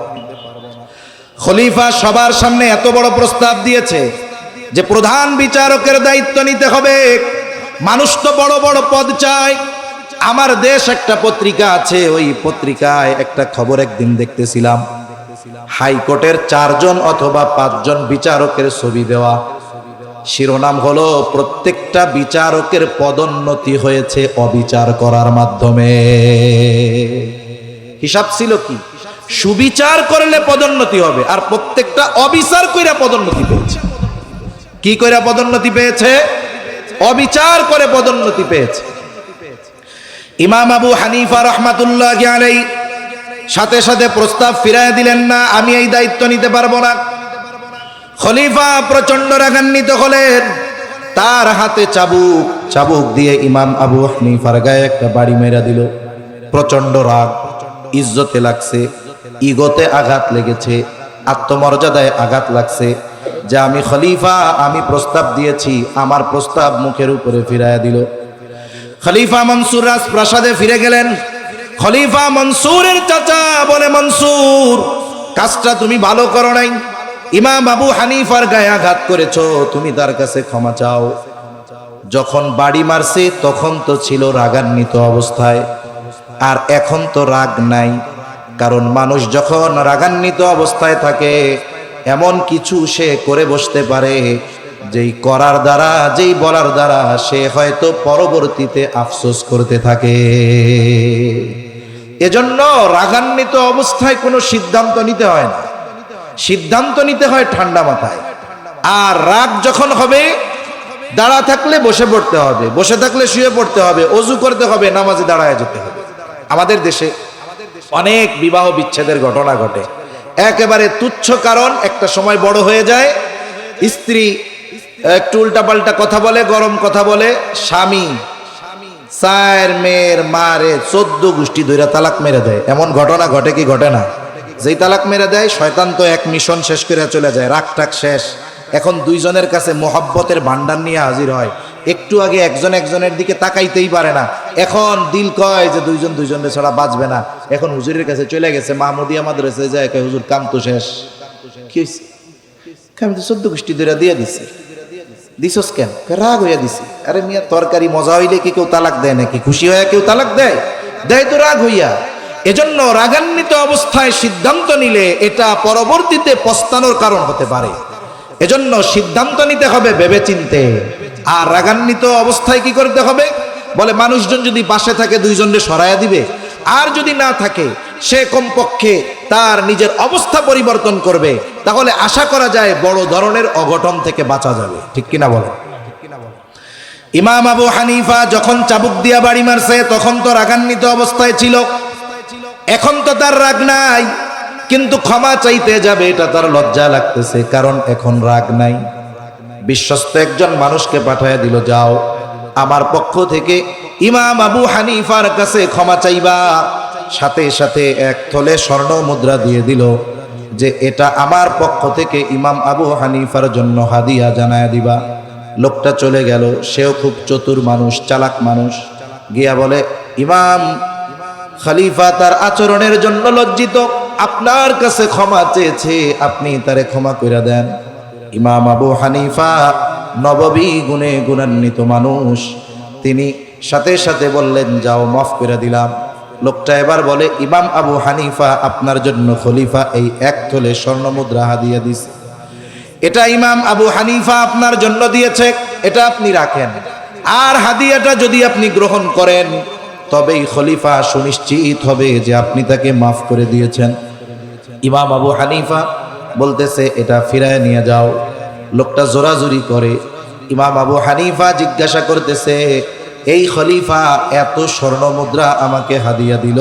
খলিফা সবার সামনে এত বড় প্রস্তাব দিয়েছে যে প্রধান বিচারকের দায়িত্ব নিতে হবে। মানুষ তো বড় বড় পদ চায়। আমার দেশ একটা পত্রিকা আছে, ওই পত্রিকায় একটা খবর একদিন দেখতেছিলাম, হাইকোর্টের 4 জন অথবা 5 জন বিচারকের ছবি দেওয়া। শিরোনাম হলো প্রত্যেকটা বিচারকের পদোন্নতি হয়েছে অবিচার করার মাধ্যমে। হিসাব ছিল কি, সুবিচার করলে পদোন্নতি হবে, আর প্রত্যেকটা অবিচার কইরা পদোন্নতি পেয়েছে। কি কইরা পদোন্নতি পেয়েছে? অবিচার করে পদোন্নতি পেয়েছে। ইমাম আবু হানিফা রহমাতুল্লাহি আলাইহি সাথে সাথে প্রস্তাব ফিরায় দিলেন না, আমি এই দায়িত্ব নিতে পারবো না। খলিফা প্রচন্ড রাগান্বিত হলেন, তার হাতে চাবুক দিয়ে ইমাম আবু হানিফার গায়ে একটা বাড়ি মেরা দিল। প্রচন্ড রাগ, ইজ্জতে লাগছে, ইগোতে আঘাত লেগেছে, আত্মমর্যাদায় আঘাত লাগছে যে আমি খলিফা, আমি প্রস্তাব দিয়েছি, আমার প্রস্তাব মুখের উপরে ফিরাইয়া দিল। খলিফা মনসুর রাজপ্রাসাদে ফিরে গেলেন। খলিফা মনসুরের চাচা বলে, মনসুর, কাজটা তুমি ভালো করো নাই, ইমাম আবু হানিফার গায়ে আঘাত করেছো, তুমি তার কাছে ক্ষমা চাও। যখন বাড়ি মারছে তখন তো ছিল রাগান্বিত অবস্থায়, আর এখন তো রাগ নাই। কারণ মানুষ যখন রাগান্বিত অবস্থায় থাকে এমন কিছু সে করে বসতে পারে যেই করার দ্বারা, যেই বলার দ্বারা সে হয়তো পরবর্তীতে আফসোস করতে থাকে। এজন্য রাগান্বিত অবস্থায় কোনো সিদ্ধান্ত নিতে হয় না, সিদ্ধান্ত নিতে হয় ঠান্ডা মাথায়। আর রাগ যখন হবে, দাঁড়া থাকলে বসে পড়তে হবে, বসে থাকলে শুয়ে পড়তে হবে, অজু করতে হবে, নামাজে দাঁড়ায় যেতে হবে। আমাদের দেশে অনেক বিবাহ বিচ্ছেদের ঘটনা ঘটে, একেবারে তুচ্ছ কারণ একটা সময় বড় হয়ে যায়, স্ত্রী একটু উল্টাপাল্টা কথা বলে, গরম কথা বলে, স্বামী 4 মেয়ের মারে 14 গোষ্ঠী ধইরা তালাক মেরে দেয়। এমন ঘটনা ঘটে কি ঘটে না? যেই তালাক মেরে দেয়, শয়তান তো এক মিশন শেষ করে চলে যায়, রাগ টাক শেষ। এখন 2 জনের কাছে মোহাব্বতের ভান্ডার নিয়ে হাজির হয়। একটু আগে একজন একজনের দিকে তাকাইতেই পারে না, এখন দিল কয় যে 2 জন 2 জনের ছাড়া বাঁচবে না। এখন হুজুরের কাছে চলে গেছে, মাহমুদিয়া মাদ্রাসায় যায়, কয় হুজুর কাম তো শেষ। কি হয়েছে? আমি তো 14 গোষ্ঠী ধরে দিয়ে দিছি। দিছস কেন? রাগ হইয়া দিছি। আরে মিয়া, তরকারি মজা হইলে কি কেউ তালাক দেয় নাকি? খুশি হইয়া কেউ তালাক দেয়? দেয় তো রাগ হইয়া। এজন্য রাগান্বিত অবস্থায় সিদ্ধান্ত নিলে এটা পরবর্তীতে পস্তানোর কারণ হতে পারে। এজন্য সিদ্ধান্ত নিতে হবে ভেবে চিনতে। আর রাগান্বিত অবস্থায় কি করতে হবে? বলে মানুষজন যদি পাশে থাকে 2 জনকে সরাইয়া দিবে, আর যদি না থাকে সে কমপক্ষে তার নিজের অবস্থা পরিবর্তন করবে, তাহলে আশা করা যায় বড় ধরনের অঘটন থেকে বাঁচা যাবে। ঠিক কিনা বলেন? ইমাম আবু হানিফা যখন চাবুক দিয়া বাড়ি মারছে তখন তো রাগান্বিত অবস্থায় ছিল, এখন তো তার রাগ নাই, কিন্তু ক্ষমা চাইতে যাবে এটা তার লজ্জা লাগতেছে, কারণ এখন রাগ নাই। বিশ্বস্ত একজন মানুষকে পাঠায় দিল, যাও আমার পক্ষ থেকে ইমাম আবু হানিফার কাছে ক্ষমা চাইবা। সাথে সাথে 1 থলে স্বর্ণ মুদ্রা দিয়ে দিল যে এটা আমার পক্ষ থেকে ইমাম আবু হানিফার জন্য হাদিয়া জানায় দিবা। লোকটা চলে গেল। সেও খুব চতুর মানুষ, চালাক মানুষ। গিয়া বলে, ইমাম, খলিফা তার আচরণের জন্য লজ্জিত, আপনার কাছে ক্ষমা চেয়েছে, আপনি তারে ক্ষমা করে দেন। ইমাম আবু হানিফা নববী গুণে গুণান্বিত মানুষ, তিনি সাথে সাথে বললেন, যাও, মাফ করে দিলাম। লোকটা এবার বলে, ইমাম আবু হানিফা, আপনার জন্য খলিফা এই 1 তোলে স্বর্ণ মুদ্রা হাদিয়া দিছে। এটা ইমাম আবু হানিফা আপনার জন্য দিয়েছে, এটা আপনি রাখেন। আর হাদিয়াটা যদি আপনি গ্রহণ করেন, তবেই খলিফা সুনিশ্চিত হবে যে আপনি তাকে মাফ করে দিয়েছেন। ইমাম আবু হানিফা বলতেছে, এটা ফিরায় নিয়ে যাও। লোকটা জোরাজুরি করে। ইমাম আবু হানিফা জিজ্ঞাসা করতেছে, এই খলিফা এত স্বর্ণ মুদ্রা আমাকে হাদিয়া দিল,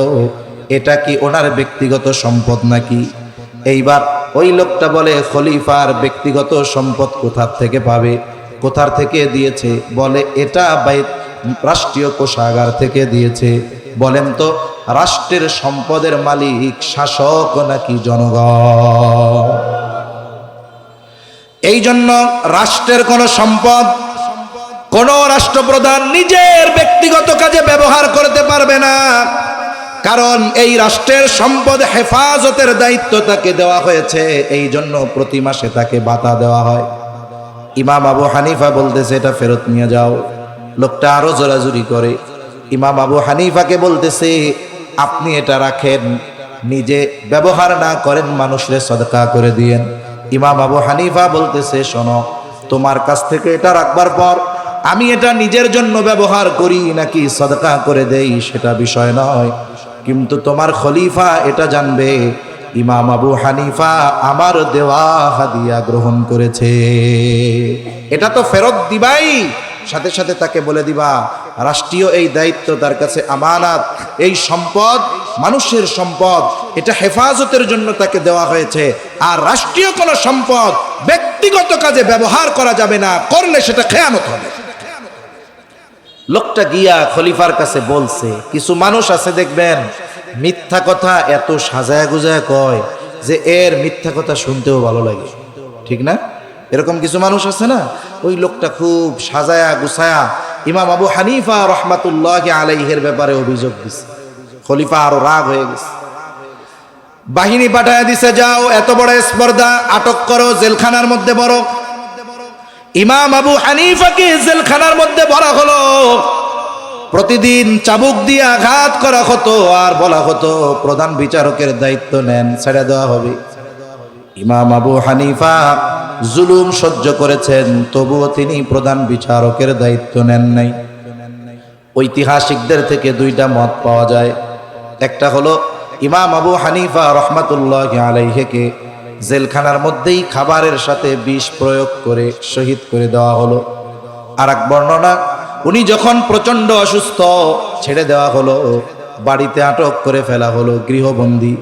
এটা কি ওনার ব্যক্তিগত সম্পদ নাকি? এইবার ওই লোকটা বলে, খলিফার ব্যক্তিগত সম্পদ কোথার থেকে পাবে, কোথার থেকে দিয়েছে? বলে, এটা রাষ্ট্রীয় কোষাগার থেকে দিয়েছে। বলেন তো, রাষ্ট্রের সম্পদের মালিক শাসক নাকি জনগণ? এই জন্য রাষ্ট্রের কোন সম্পদ কোন রাষ্ট্রপ্রধান নিজের ব্যক্তিগত কাজে ব্যবহার করতে পারবে না, কারণ এই রাষ্ট্রের সম্পদ হেফাজতের দায়িত্ব তাকে দেওয়া হয়েছে। এই জন্য প্রতি মাসে তাকে ভাতা দেওয়া হয়। ইমাম আবু হানিফা বলতেছে, এটা ফেরত নিয়ে যাও। লোকটা আরো জোরাজুরি করে। ইমাম আবু হানিফাকে বলতেছে, আপনি এটা রাখেন, নিজে ব্যবহার না করেন, মানুষরে সদকা করে দিয়েন। ইমাম আবু হানিফা বলতেছে, শোনো, তোমার কাছ থেকে এটা রাখবার পর আমি এটা নিজের জন্য ব্যবহার করি নাকি সদকা করে দেই সেটা বিষয় নয়, কিন্তু তোমার খলিফা এটা জানবে ইমাম আবু হানিফা আমার দেওয়া হাদিয়া গ্রহণ করেছে। এটা তো ফেরত দিবাই, সাথে সাথে তাকে বলে দিবা, রাষ্ট্রীয় এই দায়িত্ব তার কাছে আমানত, এই সম্পদ মানুষের সম্পদ, এটা হেফাজতের জন্য তাকে দেওয়া হয়েছে। আর রাষ্ট্রীয় কোনো সম্পদ ব্যক্তিগত কাজে ব্যবহার করা যাবে না, করলে সেটা খেয়ানত হবে। লোকটা গিয়া খলিফার কাছে বলছে। কিছু মানুষ আছে দেখবেন, মিথ্যা কথা এত সাজায় গুজায় কয় যে এর মিথ্যা কথা শুনতেও ভালো লাগে, ঠিক না? এরকম কিছু মানুষ আছে না? ওই লোকটা খুব সাজায়া গুছায়া ইমাম আবু হানিফা রহমাতুল্লাহ আলাইহির ব্যাপারে অভিযোগ দিছে। খলিফা আরো রাগ হয়ে গেছে, বাহিনী পাঠায় দিছে, যাও এত বড় স্পর্ধা, আটক করো, জেলখানার মধ্যে বড়। ইমাম আবু হানিফাকে জেলখানার মধ্যে ভরা হলো। প্রতিদিন চাবুক দিয়ে আঘাত করা হতো, আর বলা হতো প্রধান বিচারকের দায়িত্ব নেন, ছেড়ে দেওয়া হবে। ইমাম আবু হানিফা জুলুম সহ্য করেছেন, তবুও তিনি প্রধান বিচারকের দায়িত্ব নেন নাই। ঐতিহাসিকদের থেকে 2টা মত পাওয়া যায়। একটা হলো ইমাম আবু হানিফা রহমাতুল্লাহ আলাইহিকে জেলখানার মধ্যেই খাবারের সাথে বিষ প্রয়োগ করে শহীদ করে দেওয়া হলো। আর এক বর্ণনা, উনি যখন প্রচন্ড অসুস্থ, ছেড়ে দেওয়া হলো, বাড়িতে আটক করে ফেলা হলো, গৃহবন্দী।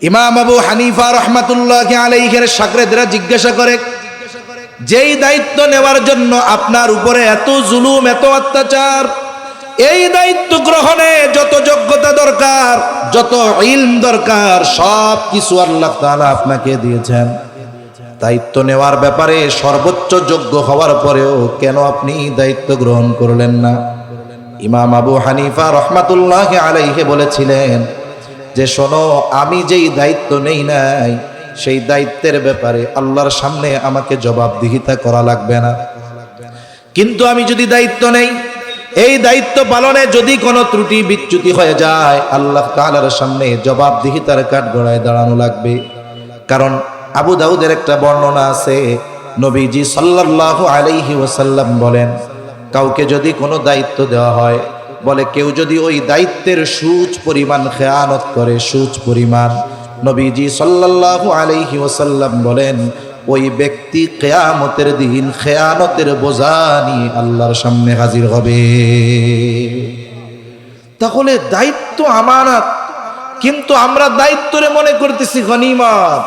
ইমাম আবু হানিফা রহমাতুল্লাহ আলাইহির শাগরেদরা জিজ্ঞাসা করে, যেই দায়িত্ব নেওয়ার জন্য আপনার উপরে এত জুলুম, এত অত্যাচার, এই দায়িত্ব গ্রহণে যত যোগ্যতা দরকার, যত ইলম দরকার, সব কিছু আল্লাহ তাআলা আপনাকে দিয়েছেন। দায়িত্ব নেওয়ার ব্যাপারে সর্বোচ্চ যোগ্য হওয়ার পরেও কেন আপনি দায়িত্ব গ্রহণ করলেন না? ইমাম আবু হানিফা রহমাতুল্লাহ আলাইহি বলেছিলেন যে, শোনো, আমি যেই দায়িত্ব নেই নাই, সেই দায়িত্বের ব্যাপারে আল্লাহর সামনে আমাকে জবাবদিহিতা করা লাগবে না, কিন্তু আমি যদি দায়িত্ব নেই, এই দায়িত্ব পালনে যদি কোনো ত্রুটি বিচ্যুতি হয়ে যায়, আল্লাহ তাআলার সামনে জবাবদিহিতার কাঠগড়ায় দাঁড়ানো লাগবে। কারণ আবু দাউদের একটা বর্ণনা আছে, নবীজি সাল্লাল্লাহু আলাইহি ওয়াসাল্লাম বলেন, কাউকে যদি কোনো দায়িত্ব দেওয়া হয়, বলে কেউ যদি ওই দায়িত্বের সুচ পরিমাণ খেয়ানত করে, সুচ পরিমাণ, নবীজি সাল্লাল্লাহু আলাইহি ওয়াসাল্লাম বলেন, ওই ব্যক্তি কিয়ামতের দিন খেয়ানতের বোঝা নিয়ে আল্লাহর সামনে হাজির হবে। তাহলে দায়িত্ব আমানত, কিন্তু আমরা দায়িত্বরে মনে করতেছি গনিমত।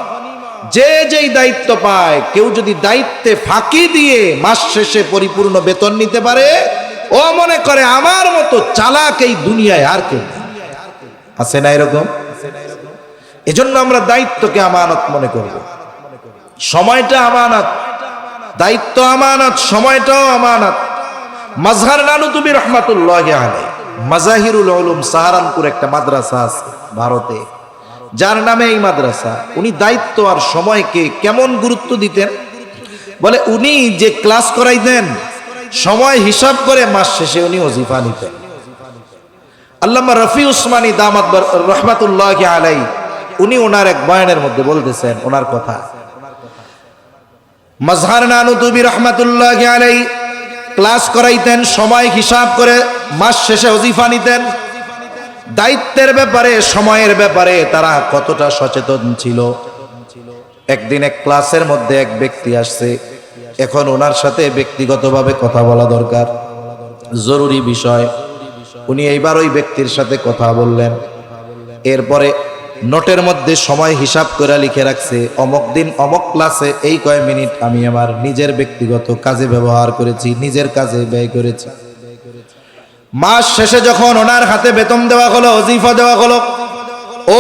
যে যেই দায়িত্ব পায়, কেউ যদি দায়িত্বে ফাঁকি দিয়ে মাস শেষে পরিপূর্ণ বেতন নিতে পারে, ও মনে করে আমার মতো চালাক এই দুনিয়ায় আর কেউ আছে না। এরকম, এজন্য আমরা দায়িত্বকে আমানত মনে করব। সময়টা আমানত, দায়িত্ব আমানত, সময়টাও আমানত। মাজহার নানুতুবি রহমাতুল্লাহি আলাইহি, মাজাহিরুল উলুম সাহারানপুর একটা মাদ্রাসা আছে ভারতে, যার নামে এই মাদ্রাসা। উনি দায়িত্ব আর সময়কে কেমন গুরুত্ব দিতেন, বলে উনি যে ক্লাস করাইতেন সময় হিসাব করে মাস শেষে উনি ওজিফা নিতেন। আল্লামা রফি উসমানী দামাত রহমাতুল্লাহি আলাইহি, উনি ওনার এক বয়ানের মধ্যে বলতেছেন ওনার কথা, মাজহার নানুতুবি রহমাতুল্লাহি আলাইহি ক্লাস করাইতেন সময় হিসাব করে, মাস শেষে ওজিফা নিতেন। দায়িত্বের ব্যাপারে, সময়ের ব্যাপারে তারা কতটা সচেতন ছিল। একদিন এক ক্লাসের মধ্যে এক ব্যক্তি আসছে, এখন ওনার সাথে ব্যক্তিগতভাবে কথা বলা দরকার, জরুরি বিষয়। উনি এইবার ওই ব্যক্তির সাথে কথা বললেন, এরপরে নোটের মধ্যে সময় হিসাব করে লিখে রাখছে, অমুক দিন অমুক ক্লাসে এই কয় মিনিট আমি আমার নিজের ব্যক্তিগত কাজে ব্যবহার করেছি, নিজের কাজে ব্যয় করেছি। মাস শেষে যখন ওনার হাতে বেতন দেওয়া হলো, ওজিফা দেওয়া হলো,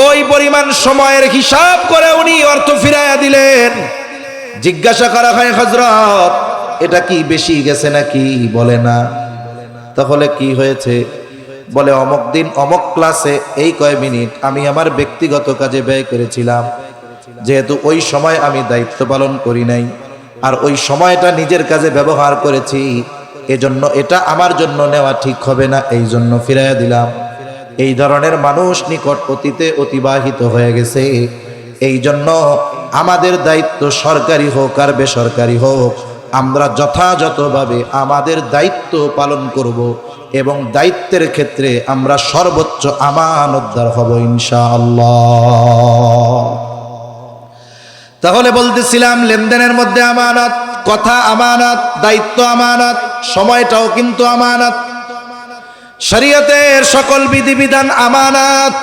ওই পরিমাণ সময়ের হিসাব করে উনি অর্থ ফিরাইয়া দিলেন। জিজ্ঞাসা করা হয়, হযরত এটা কি বেশি গেছে নাকি? বলে না। তাহলে কি হয়েছে? বলে অমুক দিন অমুক ক্লাসে এই কয় মিনিট আমি আমার ব্যক্তিগত কাজে ব্যয় করেছিলাম, যেহেতু ওই সময় আমি দায়িত্ব পালন করি নাই আর ওই সময়টা নিজের কাজে ব্যবহার করেছি, এজন্য এটা আমার জন্য নেওয়া ঠিক হবে না, এই জন্য ফিরাইয়া দিলাম। এই ধরনের মানুষ নিকট অতীতে অতিবাহিত হয়ে গেছে। এই জন্য আমাদের দায়িত্ব সরকারি হোক আর বেসরকারি হোক, আমরা যথাযথভাবে আমাদের দায়িত্ব পালন করব এবং দায়িত্বের ক্ষেত্রে আমরা সর্বোচ্চ আমানতদার হব ইনশাআল্লাহ। তাহলে বলতেছিলাম, লেনদেনের মধ্যে আমানত, কথা আমানত, দায়িত্ব আমানত, সময়টাও কিন্তু আমানত। শরীয়তের সকল বিধিবিধান আমানত।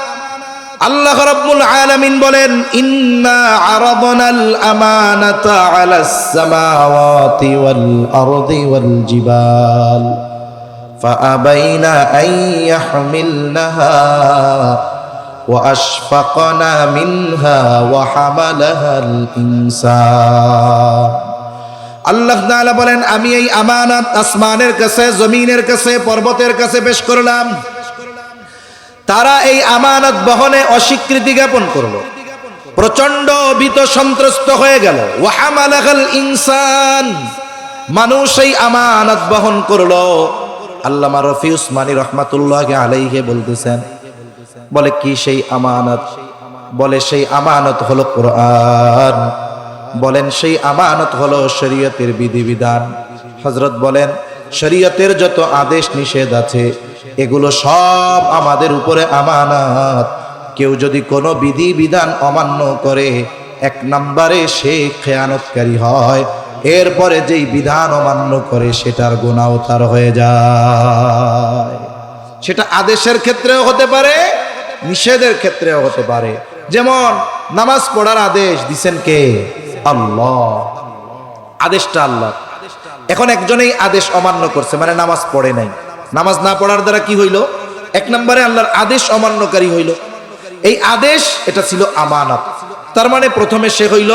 আল্লাহ রাব্বুল আলামিন বলেন, ইন্না আরাদনাল আমানাতা আলাস সামাওয়াতি ওয়াল আরদি ওয়াল জিবাল ফাআবাইনা আন ইয়াহমিলনাহা ওয়া আশফাকনা মিনহা ওয়া হামালাহাল ইনসান। আল্লাহ তাআলা বলেন, আমি এই আমানত আসমানের কাছে, জমিনের কাছে, পর্বতের কাছে পেশ করলাম। তারা এই আমানত বহনে অস্বীকৃতি জ্ঞাপন করলো, প্রচন্ড ভীত সন্ত্রস্ত হয়ে গেল। ওয়া হামালাহাল ইনসান, মানুষ এই আমানত বহন করলো। আল্লামা রফি উসমানী রহমাতুল্লাহি আলাইহি বলতেছেন, বলে কি সেই আমানত? বলে সেই আমানত হলো কোরআন। বলেন সেই আমানত হলো শরীয়তের বিধিবিধান। হযরত বলেন, শরীয়তের যত আদেশ নিষেধ আছে এগুলো সব আমাদের উপরে আমানত। কেউ যদি কোনো বিধিবিধান অমান্য করে, এক নম্বরে সে খেয়ানতকারী হয়, এরপরে যেই বিধান অমান্য করে সেটার গুনাহ তার হয়ে যায়। সেটা আদেশের ক্ষেত্রেও হতে পারে, নিষেধের ক্ষেত্রেও হতে পারে। যেমন নামাজ পড়ার আদেশ দিছেন কে? আল্লাহ। আদেশটা আল্লাহ। এখন একজনেই আদেশ অমান্য করছে, মানে নামাজ পড়ে নাই। নামাজ না পড়ার দ্বারা কি হইল? এক নম্বরে আল্লাহর আদেশ অমান্যকারী হইল। এই আদেশ এটা ছিল আমানত। তার মানে প্রথমে সে হইল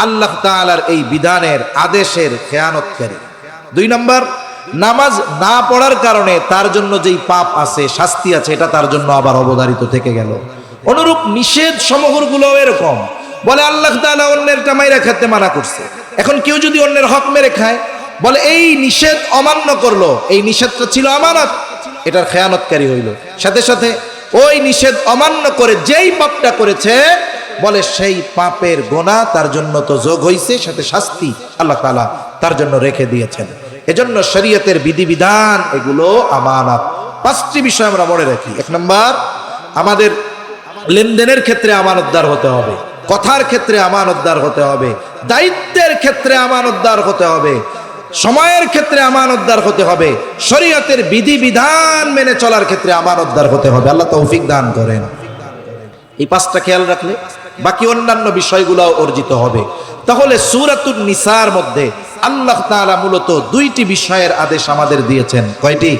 আল্লাহ তাআলার এই বিধানের আদেশের খেয়ানতকারী। দুই নম্বর, নামাজ না পড়ার কারণে তার জন্য যেই পাপ আছে, শাস্তি আছে, এটা তার জন্য আবার অবধারিত থেকে গেল। অনুরূপ নিষেধ সমূহগুলো এরকম। বলে আল্লাহ তাআলা অন্যেরটা মাইরা খেতে মানা করছে, এখন কেউ যদি অন্যের হক মেরে খায়, বলে এই নিষেধ অমান্য করলো, এই নিষেধটা ছিল আমানত, এটার খেয়ানতকারী হইল। সাথে সাথে ওই নিষেধ অমান্য করে যেই পাপটা করেছে, বলে সেই পাপের গোনা তার জন্য তো যোগ হইছে, সাথে শাস্তি আল্লাহ তাআলা তার জন্য রেখে দিয়েছেন। এজন্য শরীয়তের বিধিবিধান এগুলো আমানত। পাঁচটি বিষয় আমরা মনে রাখি। এক নম্বর, আমাদের লেনদেনের ক্ষেত্রে আমানতদার হতে হবে, কথার ক্ষেত্রে আমানতদার হতে হবে, দায়িত্বের ক্ষেত্রে আমানতদার হতে হবে, সময়ের ক্ষেত্রে আমানতদার হতে হবে, শরীয়তের বিধিবিধান মেনে চলার ক্ষেত্রে আমানতদার হতে হবে। আল্লাহ তৌফিক দান করেন। এই পাঁচটা খেয়াল রাখলে বাকি অন্যান্য বিষয়গুলো অর্জিত হবে। তাহলে সূরাতুন নিসার মধ্যে আল্লাহ তাআলা মূলত দুইটি বিষয়ের আদেশ আমাদের দিয়েছেন। কয়টি?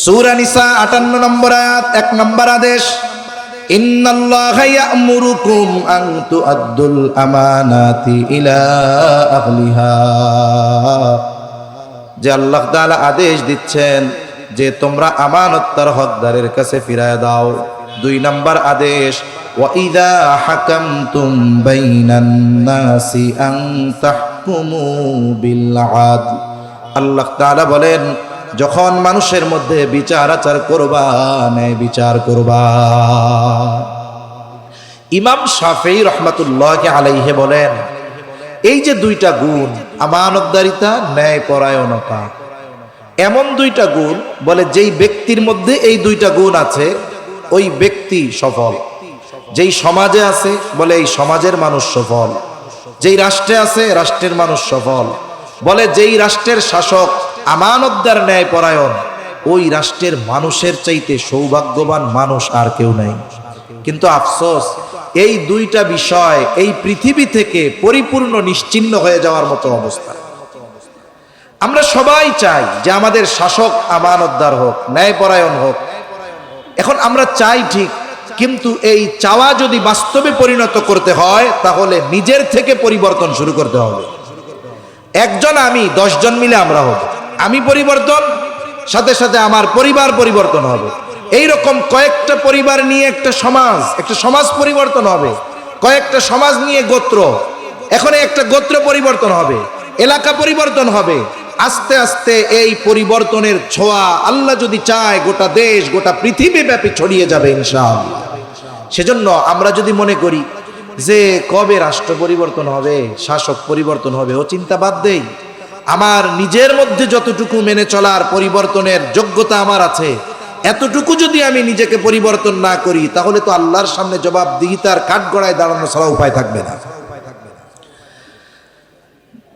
সূরা নিসা 58 নম্বর আয়াত 1 নম্বর আদেশ, ইন্নাল্লাহা ইয়া'মুরুকুম আন তু'আদ্দুল আমানাতি ইলা আহলিহা, যে আল্লাহ তাআলা আদেশ দিচ্ছেন যে তোমরা আমানত তার হকদারের কাছে ফিরায় দাও। 2 নাম্বার আদেশ, ওয়া ইযা হাকামতুম বাইনান নাসি আন তাহকুমু বিল আদল। আল্লাহ তাআলা বলেন যখন মানুষের মধ্যে বিচার আচার করবা, ন্যায় বিচার করবা। ইমাম শাফিঈ রাহমাতুল্লাহি আলাইহি বলেন এই যে 2টা গুণ, আমানতদারিতা, ন্যায়পরায়ণতা, এমন 2টা গুণ, বলে যেই ব্যক্তির মধ্যে এই 2টা গুণ আছে ওই ব্যক্তি সফল। যেই সমাজে আছে বলে এই সমাজের মানুষ সফল। যেই রাষ্ট্রে আছে রাষ্ট্রের মানুষ সফল। বলে যেই রাষ্ট্রের শাসক আমানতদার, ন্যায়পরায়ণ, ওই রাষ্ট্রের মানুষের চাইতে সৌভাগ্যবান মানুষ আর কেউ নাই। কিন্তু আফসোস, এই 2টা বিষয় এই পৃথিবী থেকে পরিপূর্ণ নিশ্চিহ্ন হয়ে যাওয়ার মতো অবস্থা। আমরা সবাই চাই যে আমাদের শাসক আমানতদার হোক, ন্যায়পরায়ণ হোক। এখন আমরা চাই ঠিক, কিন্তু এই চাওয়া যদি বাস্তবে পরিণত করতে হয় তাহলে নিজের থেকে পরিবর্তন শুরু করতে হবে। একজন আমি, 10 জন মিলে আমরা হব। আমি পরিবর্তন, সাথে সাথে আমার পরিবার পরিবর্তন হবে। এইরকম কয়েকটা পরিবার নিয়ে একটা সমাজ পরিবর্তন হবে। কয়েকটা সমাজ নিয়ে গোত্র, এখন একটা গোত্র পরিবর্তন হবে, এলাকা পরিবর্তন হবে। আস্তে আস্তে এই পরিবর্তনের ছোঁয়া আল্লাহ যদি চায় গোটা দেশ, গোটা পৃথিবী ব্যাপী ছড়িয়ে যাবে ইনশাআল্লাহ। সেজন্য আমরা যদি মনে করি যে কবে রাষ্ট্র পরিবর্তন হবে, শাসক পরিবর্তন হবে, ও চিন্তা বাদ দেই। আমার নিজের মধ্যে যতটুকু মেনে চলার পরিবর্তনের যোগ্যতা আমার আছে, এতটুকু যদি আমি নিজেকে পরিবর্তন না করি তাহলে তো আল্লাহর সামনে জবাবদিহিতার কাঠগড়ায় দাঁড়ানো ছাড়া উপায় থাকবে না।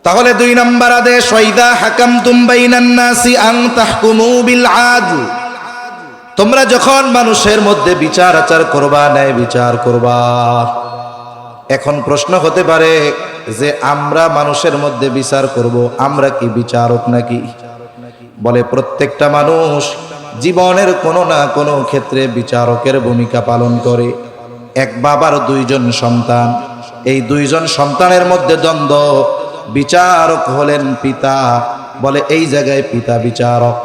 তাহলে 2 নম্বর আদেশ, ওয়াইদা হাকামতুম বাইনান নাসি আন তাহকুমু বিল আদল। তোমরা যখন মানুষের মধ্যে বিচার আচার করবা, ন্যায় বিচার করবা। এখন প্রশ্ন হতে পারে যে আমরা মানুষের মধ্যে বিচার করব, আমরা কি বিচারক নাকি? বলে প্রত্যেকটা মানুষ জীবনের কোনো না কোনো ক্ষেত্রে বিচারকের ভূমিকা পালন করে। এক বাবার 2 জন সন্তান, এই 2 জন সন্তানের মধ্যে দ্বন্দ্ব, বিচারক হলেন পিতা। বলে এই জায়গায় পিতা বিচারক।